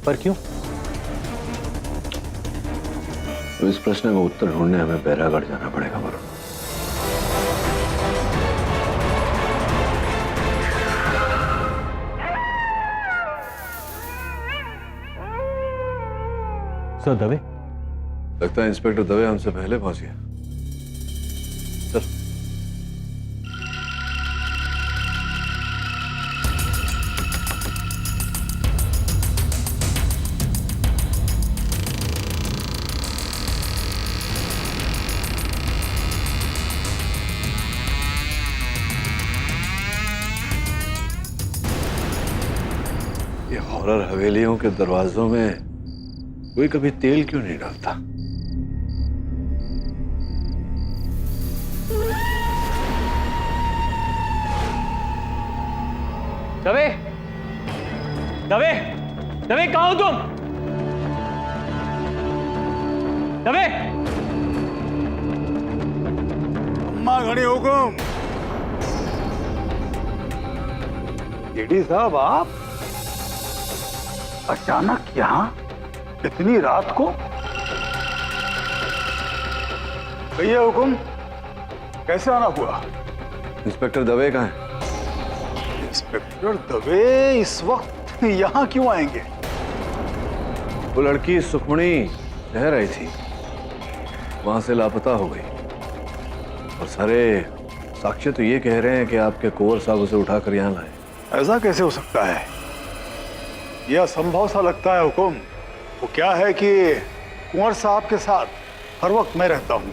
पर क्यों? तो इस प्रश्न का उत्तर ढूंढने हमें बैरागढ़ जाना पड़ेगा वरुण। सर, दवे? लगता है इंस्पेक्टर दवे हमसे पहले पहुंच गया। चल। ये हॉरर हवेलियों के दरवाजों में कोई कभी तेल क्यों नहीं डालता? दवे, दवे, दवे, कहाँ हो तुम? दवे! अम्मा घड़ी हुकुम। एडी साहब, आप अचानक यहाँ इतनी रात को? भैया हुकुम, कैसे आना हुआ? इंस्पेक्टर दवे कहाँ है? इंस्पेक्टर दवे इस वक्त यहाँ क्यों आएंगे? वो लड़की सुखमणि रह रही थी, वहां से लापता हो गई, और सारे साक्ष्य तो ये कह रहे हैं कि आपके कुंवर साहब उसे उठाकर यहाँ लाए। ऐसा कैसे हो सकता है? यह असंभव सा लगता है हुकुम। वो क्या है कि कुंवर साहब के साथ हर वक्त मैं रहता हूं,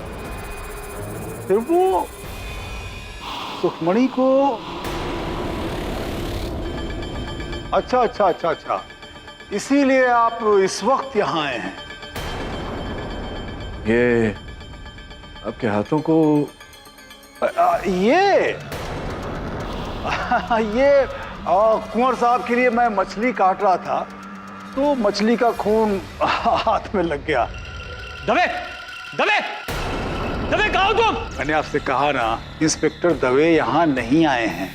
फिर वो सुखमणि को। अच्छा, इसीलिए आप इस वक्त यहां आए हैं। ये आपके हाथों को ये कुंवर साहब के लिए मैं मछली काट रहा था, तो मछली का खून हाथ में लग गया। दवे कहाँ हो तुम? मैंने आपसे कहा ना, इंस्पेक्टर दवे यहाँ नहीं आए हैं,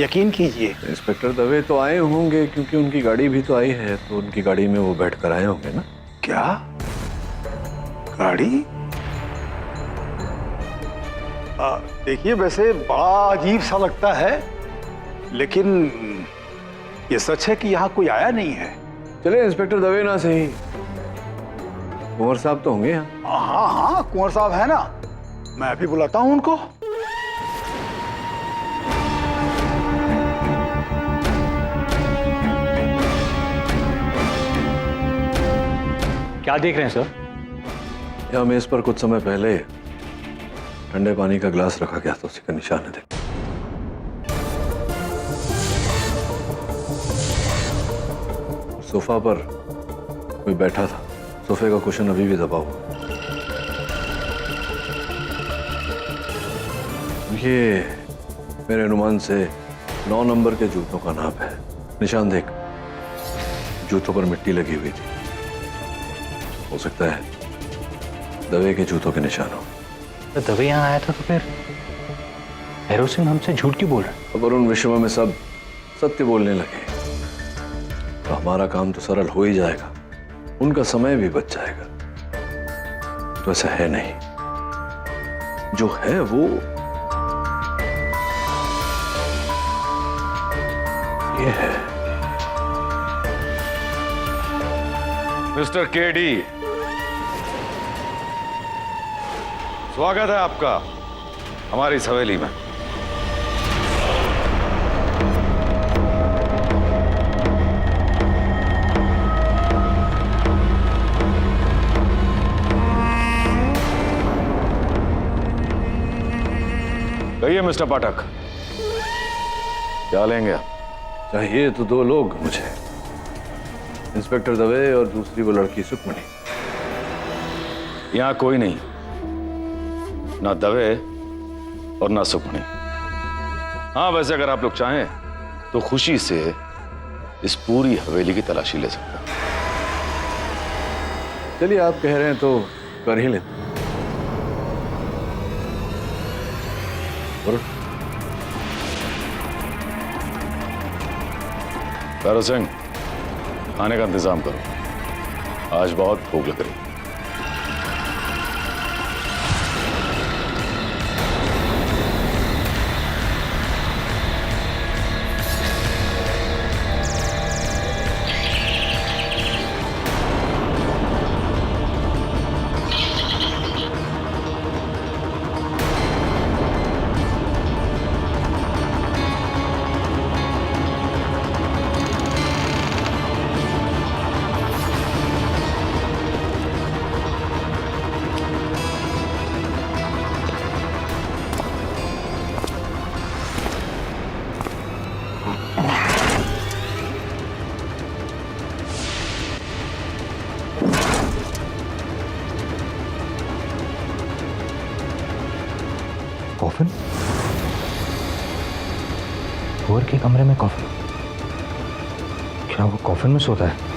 यकीन कीजिए। इंस्पेक्टर दवे तो आए होंगे, क्योंकि उनकी गाड़ी भी तो आई है, तो उनकी गाड़ी में वो बैठ कर आए होंगे ना। क्या गाड़ी? देखिए, वैसे बड़ा अजीब सा लगता है, लेकिन ये सच है कि यहाँ कोई आया नहीं है। चले इंस्पेक्टर दवे ना सही, कुंवर साहब तो होंगे यहाँ। हाँ, कुंवर साहब है ना, मैं अभी बुलाता हूँ उनको। क्या देख रहे हैं सर? यहाँ मेज पर कुछ समय पहले ठंडे पानी का गिलास रखा गया था, उसी का निशान है। देख, सोफा पर कोई बैठा था, सोफे का कुशन अभी भी दबा हुआ। ये मेरे अनुमान से 9 नंबर के जूतों का नाप है। निशान देख, जूतों पर मिट्टी लगी हुई थी। हो सकता है दवे के जूतों के निशान हो। तो दवे यहाँ आया था, तो फिर भैरव सिंह हमसे झूठ क्यों बोल रहे? अगर उन विषयों में सब सत्य बोलने लगे तो हमारा काम तो सरल हो ही जाएगा, उनका समय भी बच जाएगा। तो ऐसा है नहीं, जो है वो ये है। मिस्टर केडी, स्वागत है आपका हमारी इस हवेली में। कहिए मिस्टर पाठक, क्या लेंगे आप? चाहिए तो 2 लोग मुझे, इंस्पेक्टर दवे और दूसरी वो लड़की सुखमणि। यहां कोई नहीं, ना दवे और ना सुखमणि। हाँ, वैसे अगर आप लोग चाहें तो खुशी से इस पूरी हवेली की तलाशी ले सकते हैं। चलिए, आप कह रहे हैं तो कर ही लेते। भैरव सिंह, खाने का इंतजाम करो, आज बहुत भूख लग रही है। कॉफिन? कुंवर के कमरे में कॉफिन? क्या वो कॉफिन में सोता है?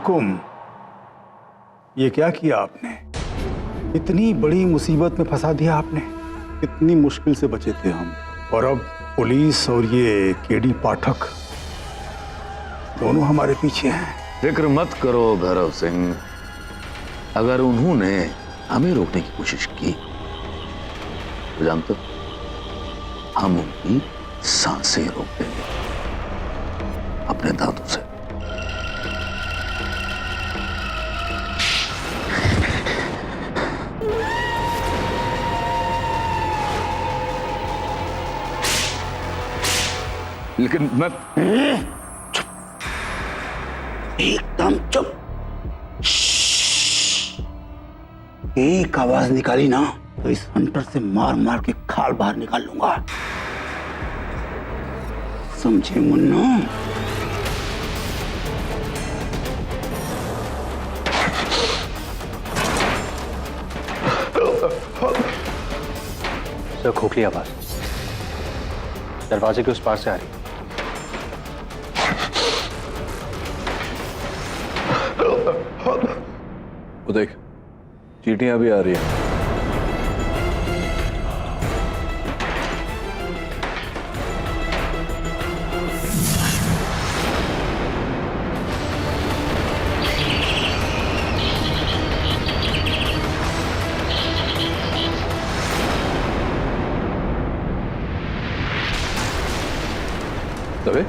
हुकुम, ये क्या किया आपने? इतनी बड़ी मुसीबत में फंसा दिया आपने। कितनी मुश्किल से बचे थे हम, और अब पुलिस और ये केडी पाठक दोनों हमारे पीछे हैं। फिक्र मत करो भैरव सिंह, अगर उन्होंने हमें रोकने की कोशिश की तो जानते हो, हम उनकी सांसें रोक देंगे अपने दांतों से। लेकिन मैं एकदम चुप। एक आवाज निकाली ना तो इस हंटर से मार मार के खाल बाहर निकाल लूंगा, समझे मुन्ना? सर, खोखली आवाज दरवाजे के उस पार से आ रही है। वो देख, चींटियां भी आ रही हैं। दबे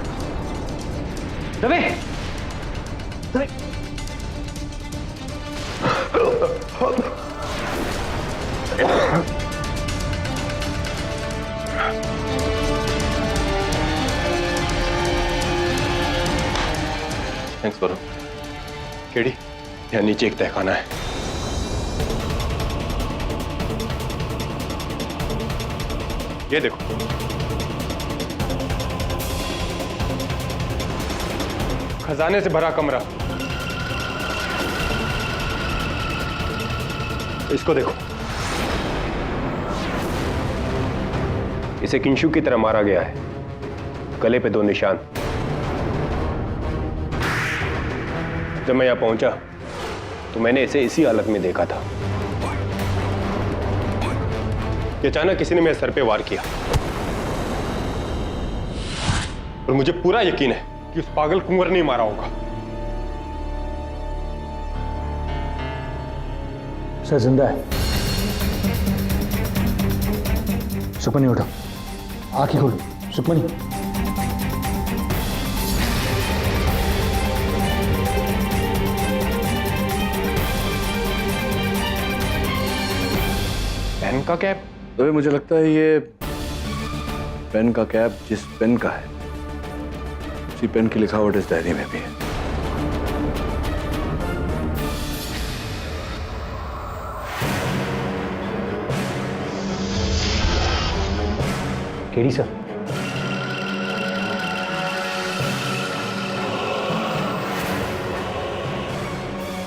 दबे दबे। थैंक्स करो। केडी, यहाँ नीचे एक तहखाना है। ये देखो, खजाने से भरा कमरा। इसको देखो, इसे किंशु की तरह मारा गया है, गले पे 2 निशान। जब मैं यहां पहुंचा तो मैंने इसे इसी हालत में देखा था कि अचानक किसी ने मेरे सर पे वार किया, और मुझे पूरा यकीन है कि उस पागल कुंवर ने मारा होगा। सर, जिंदा है। सुखमनी उठो, आंखें खोलो। सुखमनी, पेन का कैप? तो मुझे लगता है ये पेन का कैप जिस पेन का है, उसी पेन की लिखावट इस डायरी में भी है। केडी सर,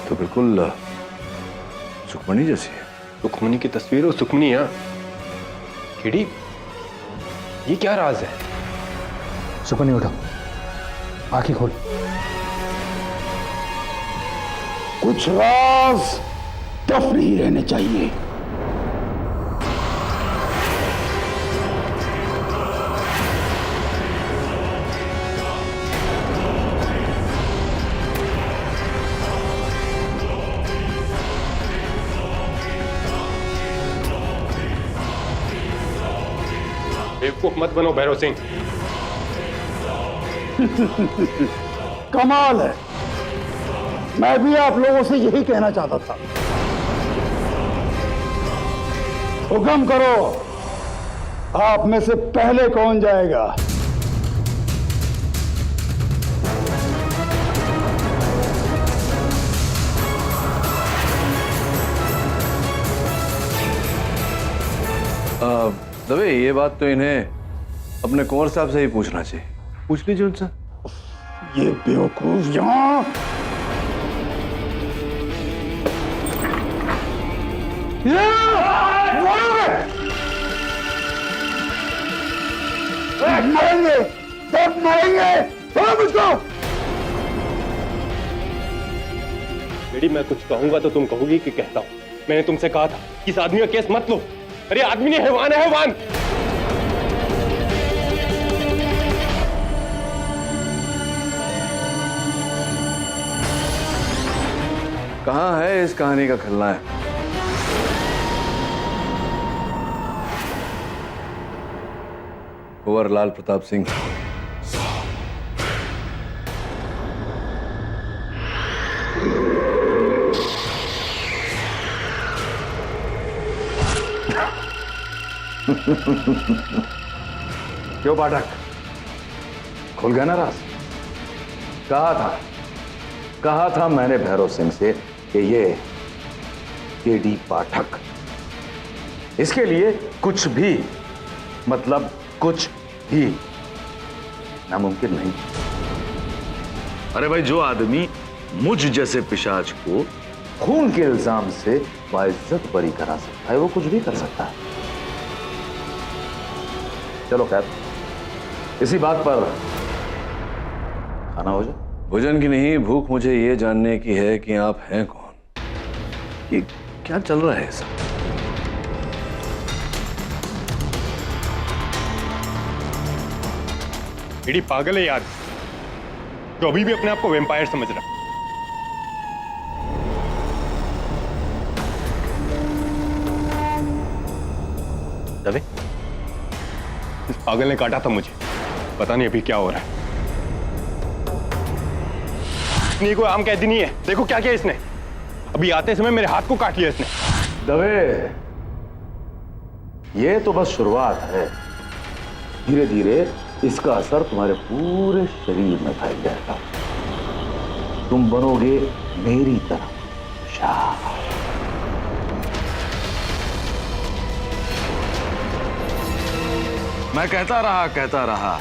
तो बिल्कुल सुखमनी जैसी है। सुखमनी की तस्वीर हो, सुखमनी। यहाँ केडी, ये क्या राज है? सुखमनी उठो, आंखें खोल। कुछ राज टफ नहीं रहने चाहिए। बेवकूफ मत बनो भैरव सिंह। कमाल है, मैं भी आप लोगों से यही कहना चाहता था। हुक्म करो, आप में से पहले कौन जाएगा? दबे, ये बात तो इन्हें अपने कुंवर साहब से ही पूछना चाहिए। पूछ लीजिए उनसे। ये बेवकूफ यहाँ मरेंगे, सब मरेंगे। छोड़ो मुझको। बेटी मैं कुछ कहूंगा तो तुम कहोगी कि कहता हूं। मैंने तुमसे कहा था कि इस आदमी का केस मत लो। अरे आदमी नहीं, हैवान है, हैवान। कहां है इस कहानी का खलनायक? कुंवर लाल प्रताप सिंह। क्यों पाठक, खुल गया ना राज? कहा था मैंने भैरव सिंह से कि ये केडी पाठक, इसके लिए कुछ भी, मतलब कुछ भी नामुमकिन नहीं। अरे भाई, जो आदमी मुझ जैसे पिशाच को खून के इल्जाम से बाइज्जत बरी करा सकता है, वो कुछ भी कर सकता है। चलो खैर, इसी बात पर खाना हो जाए। भोजन की नहीं, भूख मुझे ये जानने की है कि आप हैं कौन, ये क्या चल रहा है सब? बेटी पागल है यार, जो अभी भी अपने आप को वेम्पायर समझ रहा। दबे, इस पागल ने काटा था मुझे, पता नहीं अभी क्या हो रहा है। नहीं, कोई आम कैदी नहीं है। देखो क्या किया इसने, अभी आते समय मेरे हाथ को काट लिया इसने। दवे, ये तो बस शुरुआत है, धीरे धीरे इसका असर तुम्हारे पूरे शरीर में फैल जाएगा। तुम बनोगे मेरी तरह शाह। मैं कहता रहा,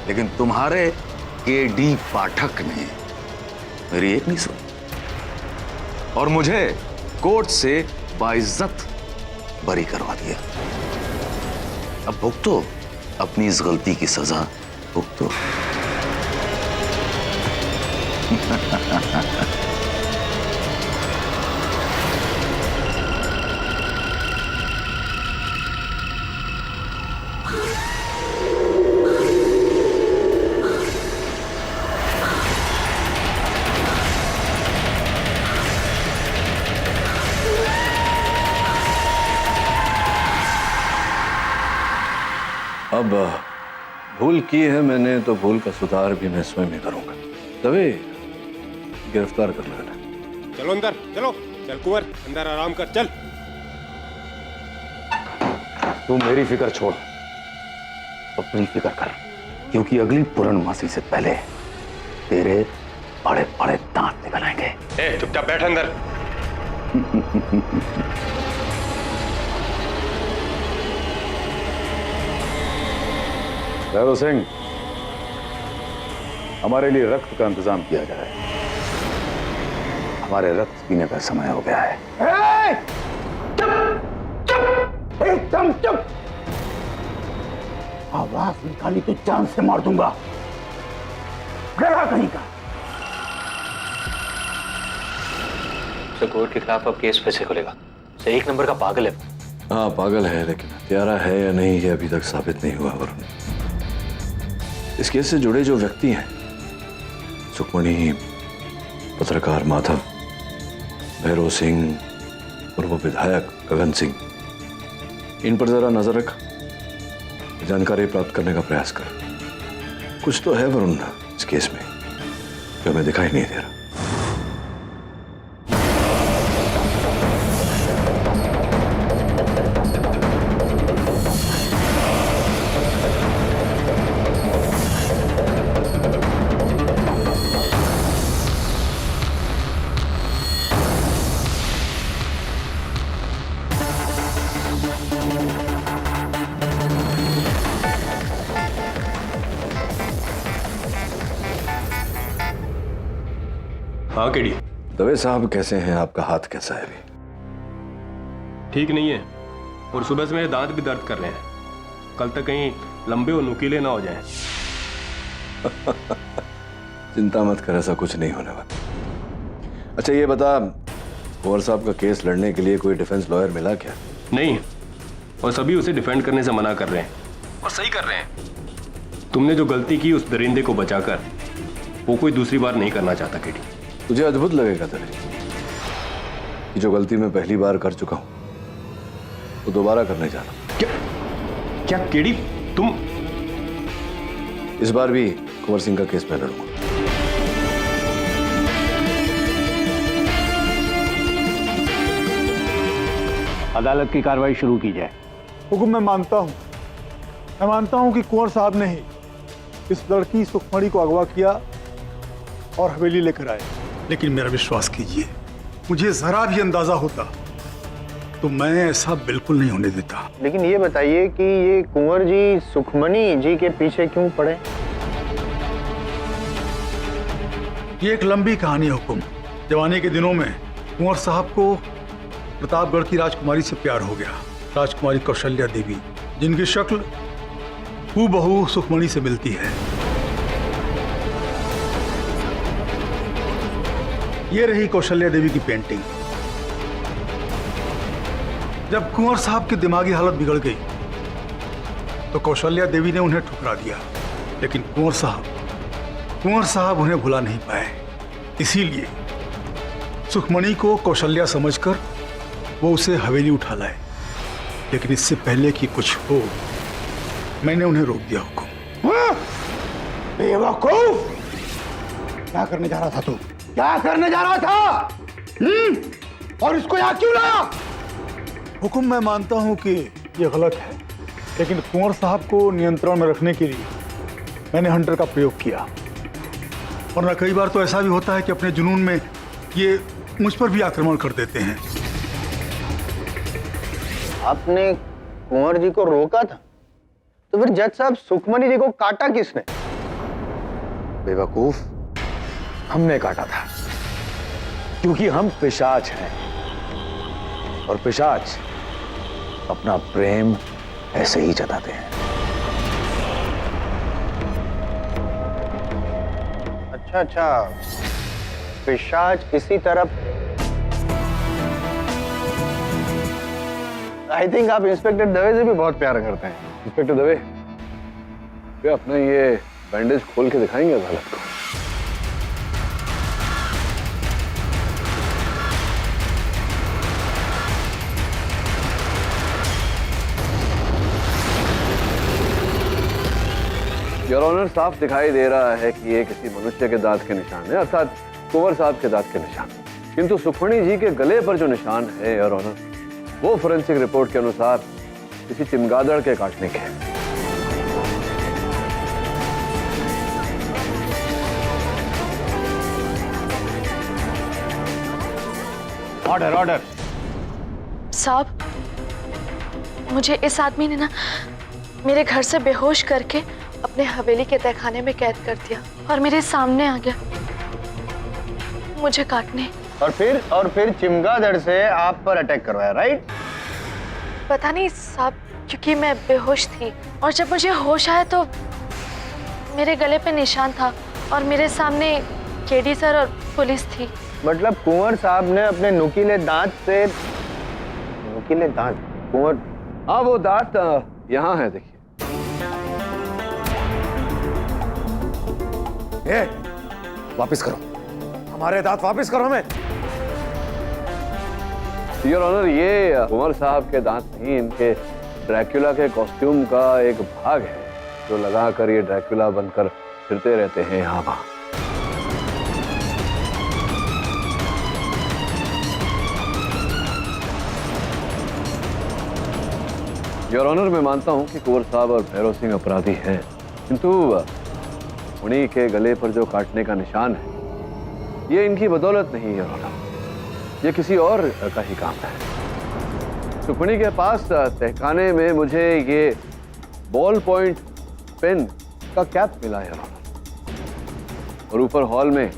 लेकिन तुम्हारे केडी पाठक ने मेरी एक नहीं सुनी और मुझे कोर्ट से बाइज्जत बरी करवा दिया। अब भुगतो अपनी इस गलती की सजा, भुगतो। अब भूल की है मैंने, तो भूल का सुधार भी मैं स्वयं ही करूंगा। तभी गिरफ्तार कर लेना। चलो अंदर, चलो चल कुंवर, अंदर आराम कर, चल। तू मेरी फिक्र छोड़, अपनी फिक्र कर, क्योंकि अगली पूर्णमासी से पहले तेरे बड़े बड़े दांत निकल आएंगे। चुपचाप बैठ अंदर। भैरव सिंह, हमारे लिए रक्त का इंतजाम किया जाए। हमारे रक्त पीने का समय हो गया है। चुप, एकदम चुप। आवाज निकाली तो जान से मार दूंगा। डरा कहीं का। कुंवर के खिलाफ अब केस फिर से खुलेगा। से एक नंबर का पागल है। हाँ पागल है, लेकिन हत्यारा है या नहीं ये अभी तक साबित नहीं हुआ। वरुण, इस केस से जुड़े जो व्यक्ति हैं, सुखमणि, पत्रकार माधव, भैरव सिंह और वो विधायक गगन सिंह, इन पर जरा नजर रख, जानकारी प्राप्त करने का प्रयास कर। कुछ तो है वरुण इस केस में जो हमें दिखाई नहीं दे रहा। हाँ केडी। दवे साहब कैसे हैं? आपका हाथ कैसा है अभी? ठीक नहीं है, और सुबह से मेरे दांत भी दर्द कर रहे हैं। कल तक कहीं लंबे और नुकीले ना हो जाएं। चिंता मत कर, ऐसा कुछ नहीं होने वाला। अच्छा ये बता, कुंवर साहब का केस लड़ने के लिए कोई डिफेंस लॉयर मिला क्या? नहीं, और सभी उसे डिफेंड करने से मना कर रहे हैं और सही कर रहे हैं। तुमने जो गलती की उस दरिंदे को बचाकर, वो कोई दूसरी बार नहीं करना चाहता केडी। तुझे अद्भुत लगेगा तेरे कि जो गलती मैं पहली बार कर चुका हूं वो दोबारा करने जा रहा हूं। क्या केडी तुम? इस बार भी कुंवर सिंह का केस मैं लड़ूंगा। अदालत की कार्रवाई शुरू की जाए। हुक्म मैं मानता हूं कि कुंवर साहब ने ही इस लड़की सुखमणि को अगवा किया और हवेली लेकर आए, लेकिन मेरा विश्वास कीजिए, मुझे जरा भी अंदाजा होता तो मैं ऐसा बिल्कुल नहीं होने देता। लेकिन ये बताइए कि ये कुंवर जी सुखमणि जी के पीछे क्यों पड़े? ये एक लंबी कहानी है हुकुम। जवानी के दिनों में कुंवर साहब को प्रतापगढ़ की राजकुमारी से प्यार हो गया, राजकुमारी कौशल्या देवी, जिनकी शक्ल हूबहू सुखमणि से मिलती है। ये रही कौशल्या देवी की पेंटिंग। जब कुंवर साहब की दिमागी हालत बिगड़ गई तो कौशल्या देवी ने उन्हें ठुकरा दिया, लेकिन कुंवर साहब उन्हें भुला नहीं पाए। इसीलिए सुखमणि को कौशल्या समझकर वो उसे हवेली उठा लाए, लेकिन इससे पहले कि कुछ हो मैंने उन्हें रोक दिया। हुकुम। बेवकूफ! क्या करने जा रहा था तू? क्या करने जा रहा था? और इसको यहाँ क्यों लाया? हुकुम मैं मानता हूं कि ये गलत है, लेकिन कुंवर साहब को नियंत्रण में रखने के लिए मैंने हंटर का प्रयोग किया। वरना कई बार तो ऐसा भी होता है कि अपने जुनून में ये मुझ पर भी आक्रमण कर देते हैं। आपने कुंवर जी को रोका था, तो फिर जज साहब सुखमणि जी को काटा किसने? बेवकूफ, हमने काटा था, क्योंकि हम पिशाच हैं और पिशाच अपना प्रेम ऐसे ही जताते हैं। अच्छा, पिशाच इसी तरफ। आई थिंक आप इंस्पेक्टर दवे से भी बहुत प्यार करते हैं। इंस्पेक्टर दवे, क्या अपना ये बैंडेज खोल के दिखाएंगे अदालत को? योर ऑनर, साफ दिखाई दे रहा है कि ये किसी मनुष्य के दांत के निशान है, अर्थात कुंवर साहब के दांत के निशान। किंतु सुखमणि जी के गले पर जो निशान है योर ऑनर, वो फोरेंसिक रिपोर्ट के अनुसार किसी चमगादड़ के काटने के हैं। ऑर्डर। साहब, मुझे इस आदमी ने ना मेरे घर से बेहोश करके अपने हवेली के तहखाने में कैद कर दिया और मेरे सामने आ गया मुझे काटने। और फिर चिमगादड़ से आप पर अटैक करवाया, राइट? पता नहीं साहब, क्योंकि मैं बेहोश थी और जब मुझे होश आया तो मेरे गले पे निशान था और मेरे सामने केडी सर और पुलिस थी। मतलब कुंवर साहब ने अपने नुकीले दांत से कुंवर? हाँ, वो दांत यहाँ है, देखिए। वापिस करो हमारे दांत, वापिस करो हमें। योर ऑनर, ये कुंवर साहब के दांत नहीं, इनके ड्रैकुला के कॉस्ट्यूम का एक भाग है जो लगाकर ये ड्रैकुला बनकर फिरते रहते हैं यहाँ वहाँ। योर ऑनर, मैं मानता हूँ कि कुंवर साहब और भैरव सिंह अपराधी हैं, किंतु उन्हीं के गले पर जो काटने का निशान है ये इनकी बदौलत नहीं है, ये किसी और का ही काम है। सुखमणि के पास तहखाने में मुझे ये बॉल पॉइंट पेन का कैप मिला है और ऊपर हॉल में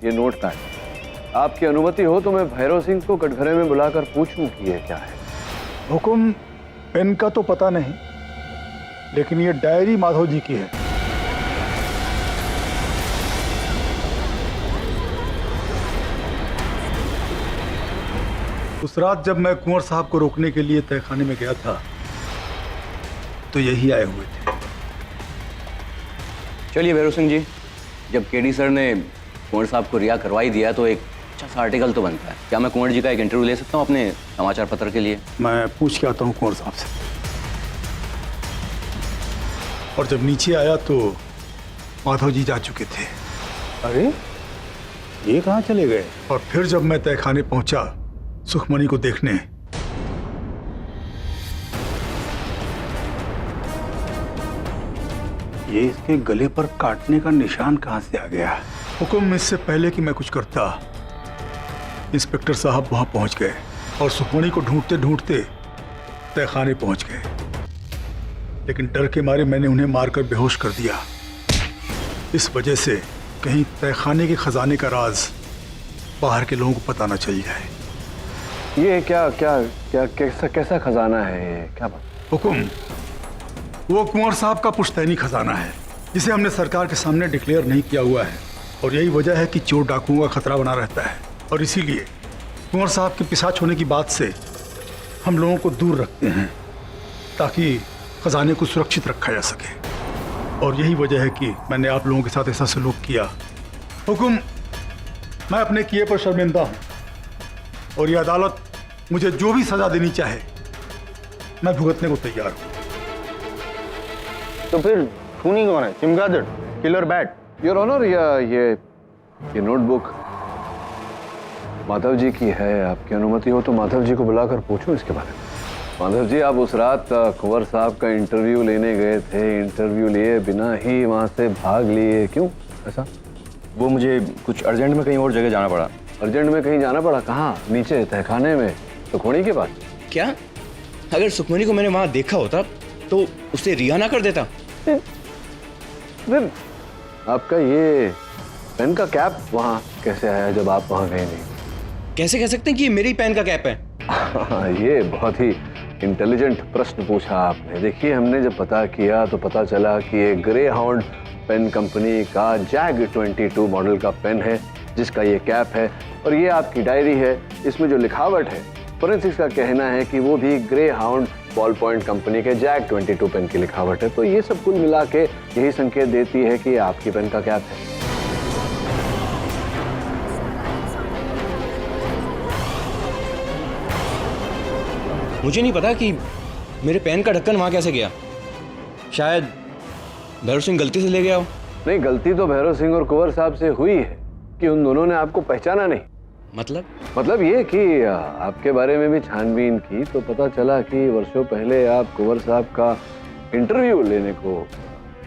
ये नोट पैड। आपकी अनुमति हो तो मैं भैरव सिंह को कटघरे में बुलाकर पूछूं कि ये क्या है। हुकुम, पेन का तो पता नहीं, लेकिन ये डायरी माधव जी की है। उस रात जब मैं कुंवर साहब को रोकने के लिए तहखाने में गया था तो यही आए हुए थे। चलिए भैरव सिंह जी, जब केडी सर ने कुंवर साहब को रिहा करवा ही दिया तो एक अच्छा सा आर्टिकल तो बनता है। क्या मैं कुंवर जी का एक इंटरव्यू ले सकता हूँ अपने समाचार पत्र के लिए? मैं पूछ के आता हूँ कुंवर साहब से। और जब नीचे आया तो माधव जी जा चुके थे। अरे ये कहाँ चले गए? और फिर जब मैं तहखाने पहुंचा सुखमणि को देखने, ये इसके गले पर काटने का निशान कहाँ से आ गया? हुक्म इससे पहले कि मैं कुछ करता, इंस्पेक्टर साहब वहां पहुंच गए और सुखमणि को ढूंढते ढूंढते तहखाने पहुंच गए। लेकिन डर के मारे मैंने उन्हें मारकर बेहोश कर दिया, इस वजह से कहीं तहखाने के खजाने का राज बाहर के लोगों को पता न चल जाए। ये क्या क्या क्या कैसा कैसा खजाना है ये? क्या बात? हुकुम, वो कुंवर साहब का पुश्तैनी खजाना है जिसे हमने सरकार के सामने डिक्लेयर नहीं किया हुआ है, और यही वजह है कि चोर डाकुओं का खतरा बना रहता है। और इसीलिए कुंवर साहब के पिशाच होने की बात से हम लोगों को दूर रखते हैं ताकि खजाने को सुरक्षित रखा जा सके। और यही वजह है कि मैंने आप लोगों के साथ ऐसा सलूक किया। हुकुम, मैं अपने किए पर शर्मिंदा हूँ और ये अदालत मुझे जो भी सजा देनी चाहे मैं भुगतने को तैयार हूँ। तो फिर खूनी कौन है? चिमगादड़, किलर बैट? योर ऑनर, ये नोटबुक माधव जी की है। आपकी अनुमति हो तो माधव जी को बुलाकर पूछूं इसके बारे में। माधव जी, आप उस रात कुंवर साहब का इंटरव्यू लेने गए थे, इंटरव्यू लिए बिना ही वहां से भाग लिए, क्यों ऐसा? वो मुझे कुछ अर्जेंट में कहीं और जगह जाना पड़ा। अर्जेंट में कहीं जाना पड़ा? कहाँ? नीचे तहखाने में सुखमणि के पास? क्या? अगर सुखमणि को मैंने वहां देखा होता तो उसे रिहा ना कर देता? फिर आपका ये पेन का कैप वहां कैसे आया जब आप वहां गए नहीं? कैसे कह सकते हैं कि ये मेरी पेन का कैप है? ये बहुत ही इंटेलिजेंट प्रश्न पूछा आपने। देखिए, हमने जब पता किया तो पता चला कि ये ग्रे हाउंड पेन कंपनी का जैग 22 मॉडल का पेन है जिसका ये कैप है, और ये आपकी डायरी है। इसमें जो लिखावट है, फोरेंसिक्स का कहना है कि वो भी grey hound ball point company के जैग 22 पेन की लिखावट है। तो ये सब कुल मिला के यही संकेत देती है कि आपकी पेन का कैप है। मुझे नहीं पता कि मेरे पेन का ढक्कन वहां कैसे गया। शायद भैरव सिंह गलती से ले गया हो। नहीं, गलती तो भैरव सिंह और कुंवर साहब से हुई है कि उन दोनों ने आपको पहचाना नहीं। मतलब ये कि आपके बारे में भी छानबीन की तो पता चला कि वर्षों पहले आप कुंवर साहब का इंटरव्यू लेने को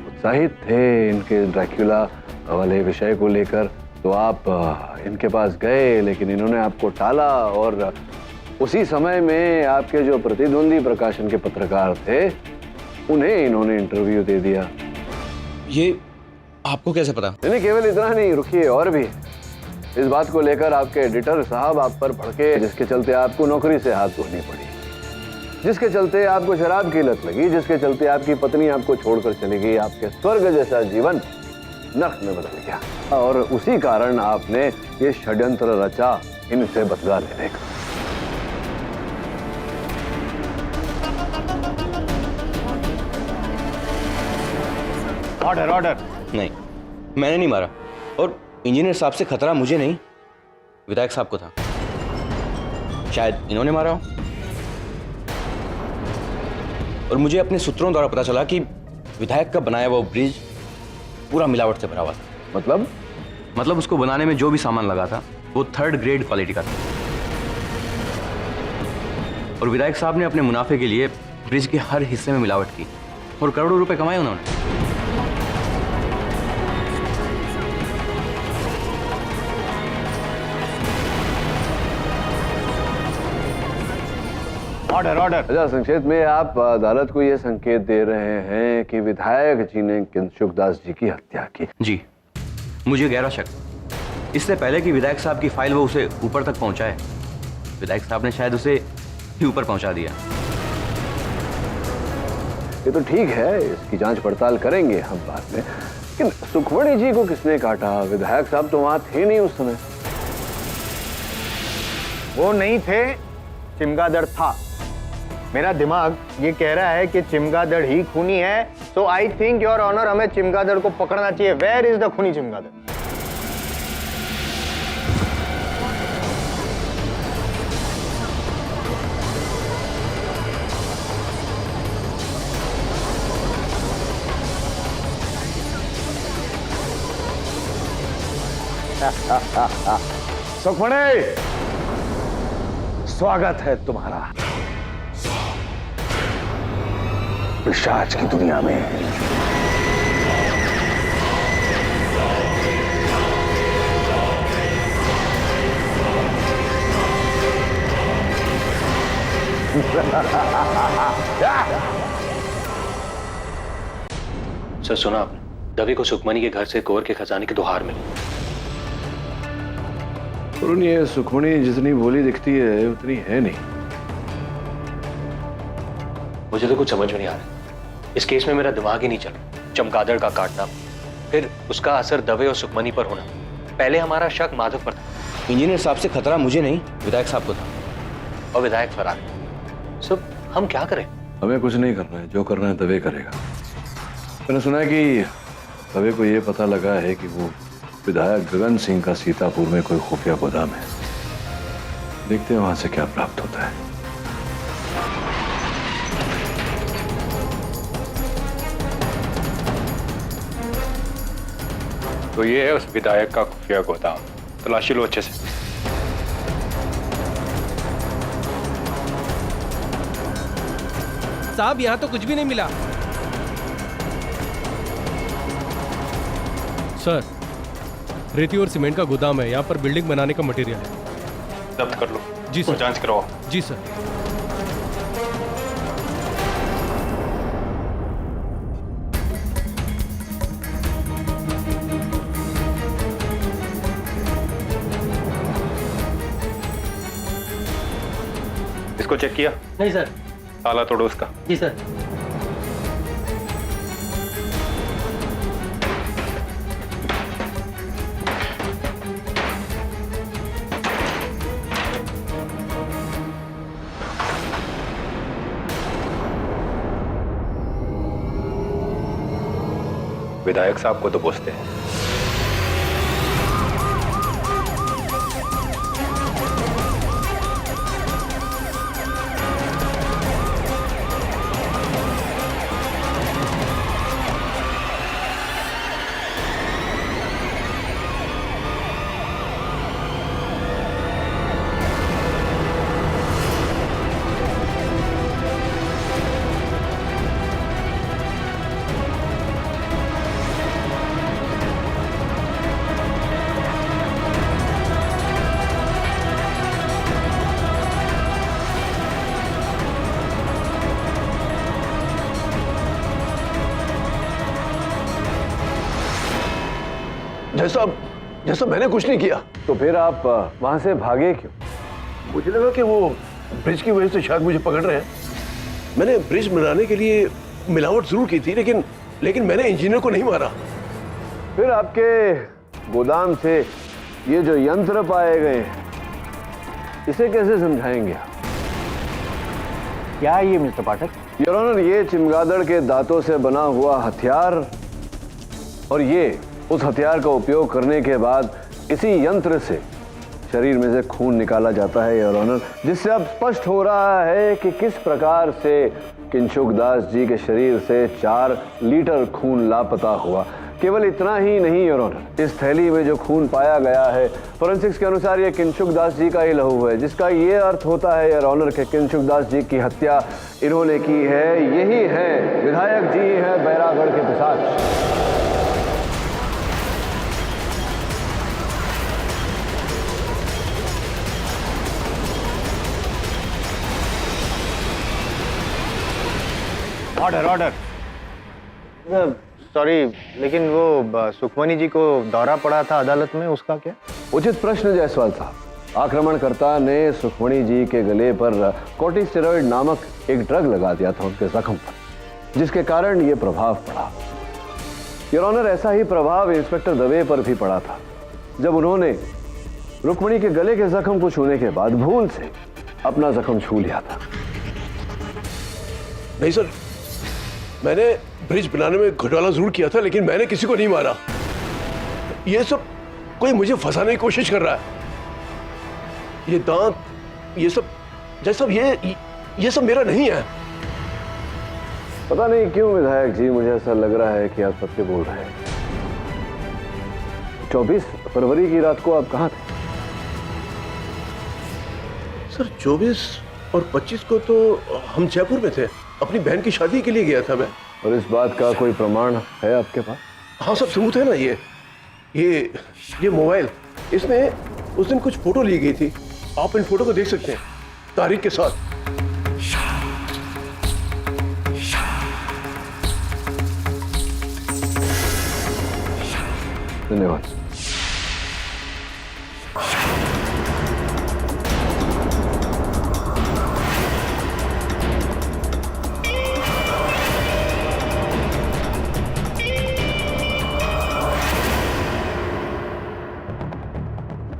उत्साहित थे इनके ड्रैक्युला वाले विषय को लेकर। तो आप इनके पास गए, लेकिन इन्होंने आपको टाला, और उसी समय में आपके जो प्रतिद्वंदी प्रकाशन के पत्रकार थे उन्हें इन्होंने इंटरव्यू दे दिया। ये आपको कैसे पता? नहीं, केवल इतना नहीं, रुकिए, और भी। इस बात को लेकर आपके एडिटर साहब आप पर भड़के, जिसके चलते आपको नौकरी से हाथ धोनी पड़ी, जिसके चलते आपको शराब की लत लगी, जिसके चलते आपकी पत्नी आपको छोड़कर चली गई। आपके स्वर्ग जैसा जीवन नर्क में बदल गया, और उसी कारण आपने ये षड्यंत्र रचा इनसे बदला लेने का। Order order. नहीं, मैंने नहीं मारा, और इंजीनियर साहब से खतरा मुझे नहीं, विधायक साहब को था। शायद इन्होंने मारा हो। और मुझे अपने सूत्रों द्वारा पता चला कि विधायक का बनाया हुआ ब्रिज पूरा मिलावट से भरा हुआ था। मतलब उसको बनाने में जो भी सामान लगा था वो 3rd ग्रेड क्वालिटी का था, और विधायक साहब ने अपने मुनाफे के लिए ब्रिज के हर हिस्से में मिलावट की और करोड़ों रुपए कमाए उन्होंने। Order order. अच्छा, संक्षेप में आप अदालत को यह संकेत दे रहे हैं कि विधायक जी ने किंशुक दास जी की हत्या की? जी, मुझे गहरा शक। इससे पहले कि विधायक साहब की फाइल वो उसे ऊपर तक पहुंचाए, विधायक साहब ने शायद उसे ही ऊपर पहुंचा दिया। ये तो ठीक है, इसकी जांच पड़ताल करेंगे हम बाद में, लेकिन सुखमणि जी को किसने काटा? विधायक साहब तो वहां थे नहीं उस समय। वो नहीं थे चिमगादड़ था। मेरा दिमाग ये कह रहा है कि चिमगादड़ ही खूनी है, सो आई थिंक योर ऑनर हमें चिमगादड़ को पकड़ना चाहिए। वेयर इज द खूनी चिमगादड़? सुखमणि, स्वागत है तुम्हारा पिशाच की दुनिया में। सर सुना आपने, दवे को सुखमणि के घर से कुंवर के खजाने की दोहार मिली। वरुण, ये सुखमणि जितनी भोली दिखती है उतनी है नहीं। मुझे तो कुछ समझ में नहीं आ रहा। इस केस में मेरा दिमाग ही नहीं चल रहा। चमगादड़ का काटना, फिर उसका असर दवे और सुखमणि पर होना। पहले हमारा शक माधव पर था। इंजीनियर साहब से खतरा मुझे नहीं, विधायक साहब को था। और विधायक फरार। सब हम क्या करें? हमें कुछ नहीं करना है, जो करना है दवे करेगा। मैंने सुना है कि दवे को ये पता लगा है कि वो विधायक गगन सिंह का सीतापुर में कोई खुफिया गोदाम है। देखते हैं वहां से क्या प्राप्त होता है। तो ये है उस विधायक का खुफिया गोदाम। तलाशी लो अच्छे से। साहब यहाँ तो कुछ भी नहीं मिला। सर, रेती और सीमेंट का गोदाम है। यहाँ पर बिल्डिंग बनाने का मटेरियल है। जब्त कर लो। जी सर। जांच करवाओ। जी सर। इसको चेक किया? नहीं सर। ताला तोड़ो उसका। जी सर। विधायक साहब को तो पूछते हैं। जैसा मैंने कुछ नहीं किया। तो फिर आप वहां से भागे क्यों? मुझे लगा कि वो ब्रिज की वजह से शायद मुझे पकड़ रहे हैं। मैंने ब्रिज बनाने के लिए मिलावट जरूर की थी, लेकिन मैंने इंजीनियर को नहीं मारा। फिर आपके गोदाम से ये जो यंत्र पाए गए इसे कैसे समझाएंगे? क्या है ये मिस्टर पाठक? योर ऑनर, ये चिमगादड़ के दांतों से बना हुआ हथियार, और ये उस हथियार का उपयोग करने के बाद इसी यंत्र से शरीर में से खून निकाला जाता है योर ऑनर, जिससे अब स्पष्ट हो रहा है कि किस प्रकार से किंशुक दास जी के शरीर से 4 लीटर खून लापता हुआ। केवल इतना ही नहीं योर ऑनर, इस थैली में जो खून पाया गया है फोरेंसिक्स के अनुसार ये किंशुक दास जी का ही लहू है, जिसका ये अर्थ होता है योर ऑनर कि किंशुक दास जी की हत्या इन्होंने की है। यही है विधायक जी हैं बैरागढ़ के पिशाच। Order order. सॉरी, लेकिन वो सुखमणि जी को दौरा पड़ा था अदालत में, उसका क्या? उचित प्रश्न जायसवाल साहब। आक्रमणकर्ता ने सुखमणि जी के गले पर कोर्टिस्टेरॉइड नामक एक ड्रग लगा दिया था उनके जख्म पर, जिसके कारण ये प्रभाव पड़ा। योर ऑनर, ऐसा ही प्रभाव इंस्पेक्टर दवे पर भी पड़ा था, जब उन्होंने रुक्मणी के गले के जख्म को छूने के बाद भूल से अपना जख्म छू लिया था। नहीं सर, मैंने ब्रिज बनाने में घोटाला जरूर किया था, लेकिन मैंने किसी को नहीं मारा। ये सब कोई मुझे फंसाने की कोशिश कर रहा है। ये दांत, ये सब जैसा ये सब मेरा नहीं है। पता नहीं क्यों विधायक जी, मुझे ऐसा लग रहा है कि आप सत्य बोल रहे हैं। 24 फरवरी की रात को आप कहाँ थे? सर 24 और 25 को तो हम जयपुर में थे, अपनी बहन की शादी के लिए गया था मैं। और इस बात का कोई प्रमाण है आपके पास? हाँ सब सबूत है ना। ये मोबाइल, इसमें उस दिन कुछ फोटो ली गई थी। आप इन फोटो को देख सकते हैं, तारीख के साथ। धन्यवाद।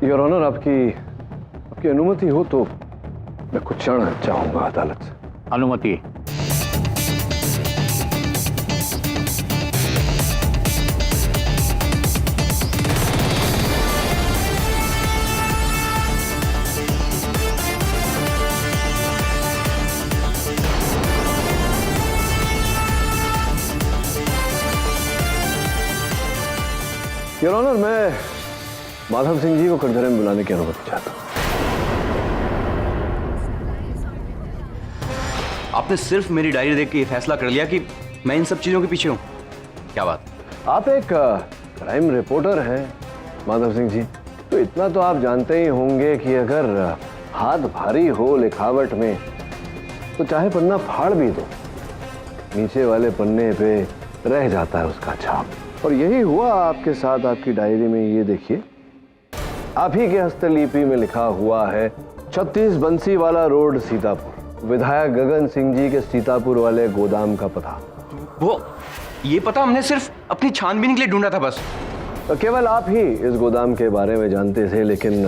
योर ऑनर, आपकी अनुमति हो तो मैं कुछ जानना चाहूंगा अदालत से। अनुमति। योर ऑनर, मैं माधव सिंह जी को कटघरे में बुलाने की अनुमति चाहता हूं। आपने सिर्फ मेरी डायरी देख के ये फैसला कर लिया कि मैं इन सब चीजों के पीछे हूं? क्या बात? आप एक क्राइम रिपोर्टर हैं माधव सिंह जी, तो इतना तो आप जानते ही होंगे कि अगर हाथ भारी हो लिखावट में तो चाहे पन्ना फाड़ भी दो, नीचे वाले पन्ने पे रह जाता है उसका छाप। और यही हुआ आपके साथ। आपकी डायरी में ये देखिए, आप ही के हस्तलिपि में लिखा हुआ है 36 बंसीवाला रोड, सीतापुर, विधायक गगन सिंह जी के सीतापुर वाले गोदाम का पता। वो ये पता हमने सिर्फ अपनी छानबीन के लिए ढूंढा था बस। तो केवल आप ही इस गोदाम के बारे में जानते थे, लेकिन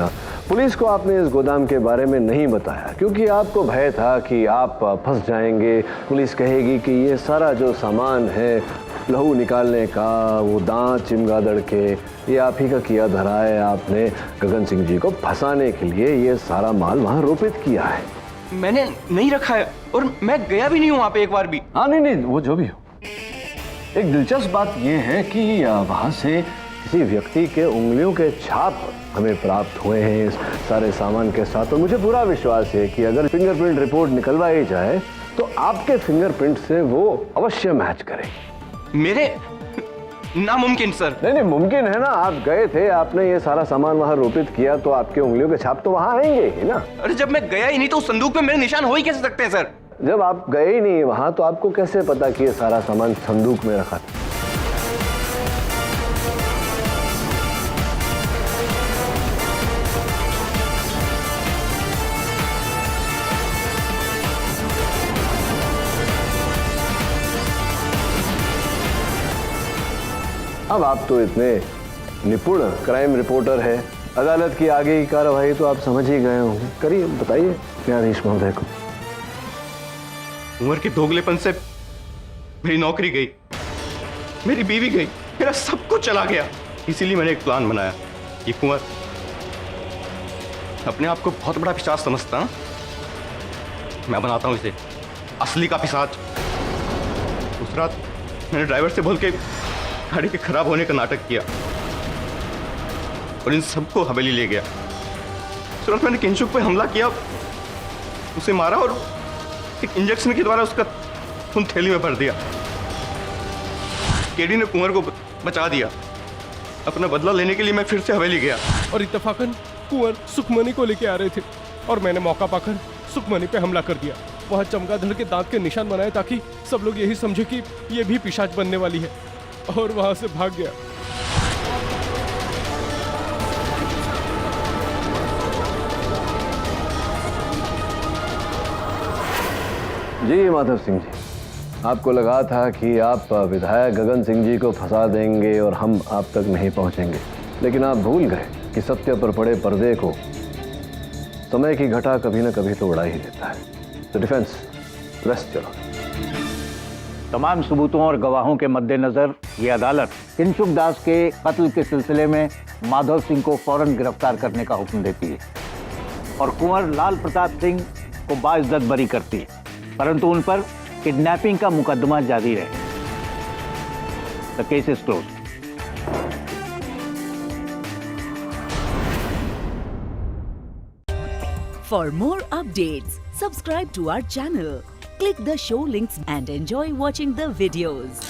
पुलिस को आपने इस गोदाम के बारे में नहीं बताया, क्योंकि आपको भय था कि आप फंस जाएंगे। पुलिस कहेगी कि ये सारा जो सामान है लहू निकालने का, वो दांत चिमगादड़ के, ये आप ही का किया धरा है। आपने गगन सिंह जी को फंसाने के लिए ये सारा माल वहां रोपित किया है। मैंने नहीं रखा है और मैं गया भी नहीं हूं वहां पे एक बार भी। हाँ नहीं, वो जो भी हो। एक दिलचस्प बात यह है कि वहां से किसी व्यक्ति के उंगलियों के छाप हमें प्राप्त हुए हैं इस सारे सामान के साथ। और मुझे पूरा विश्वास है कि अगर फिंगरप्रिंट रिपोर्ट निकलवाई जाए तो आपके फिंगरप्रिंट से वो अवश्य मैच करेगी। मेरे नामुमकिन सर। नहीं, मुमकिन है ना। आप गए थे, आपने ये सारा सामान वहां रोपित किया, तो आपके उंगलियों के छाप तो वहां आएंगे ही ना। अरे जब मैं गया ही नहीं तो उस संदूक पे मेरे निशान हो ही कैसे सकते हैं सर? जब आप गए ही नहीं वहां तो आपको कैसे पता कि ये सारा सामान संदूक में रखा था? अब आप तो इतने निपुण क्राइम रिपोर्टर हैं, अदालत की आगे की कार्रवाई तो आप समझ ही गए होंगे। करिए, बताइए न्यायाधीश महोदय को। उमर के दोगलेपन से मेरी नौकरी गई, मेरी बीवी गई, मेरा सब कुछ चला गया। इसीलिए मैंने एक प्लान बनाया कि कुंवर अपने आप को बहुत बड़ा पिशाच समझता है, मैं बनाता हूं इसे असली का पिशाच। उस रात मैंने ड्राइवर से बोल के गाड़ी के खराब होने का नाटक किया और इन सबको हवेली ले गया। तुरंत मैंने किंशुक पे हमला किया, उसे मारा और एक इंजेक्शन के द्वारा उसका खून थैली में भर दिया। केडी ने कुंवर को बचा दिया। अपना बदला लेने के लिए मैं फिर से हवेली गया और इत्तेफाकन कुंवर सुखमणि को लेके आ रहे थे और मैंने मौका पाकर सुखमणि पे हमला कर दिया। वहां चमगादड़ के दांत के निशान बनाए ताकि सब लोग यही समझे कि ये भी पिशाच बनने वाली है, और वहां से भाग गया। जी माधव सिंह जी, आपको लगा था कि आप विधायक गगन सिंह जी को फंसा देंगे और हम आप तक नहीं पहुंचेंगे, लेकिन आप भूल गए कि सत्य पर पड़े पर्दे को समय की घटा कभी ना कभी तो उड़ा ही देता है। तो डिफेंस, रेस्ट चलो। तमाम सबूतों और गवाहों के मद्देनजर ये अदालत किंशुक दास के कत्ल के सिलसिले में माधव सिंह को फौरन गिरफ्तार करने का हुक्म देती है और कुंवर लाल प्रताप सिंह को बाइज्जत बरी करती है, परंतु उन पर किडनैपिंग का मुकदमा जारी रहे। The case is close. For more updates, subscribe to our channel, click the show links and enjoy watching the videos.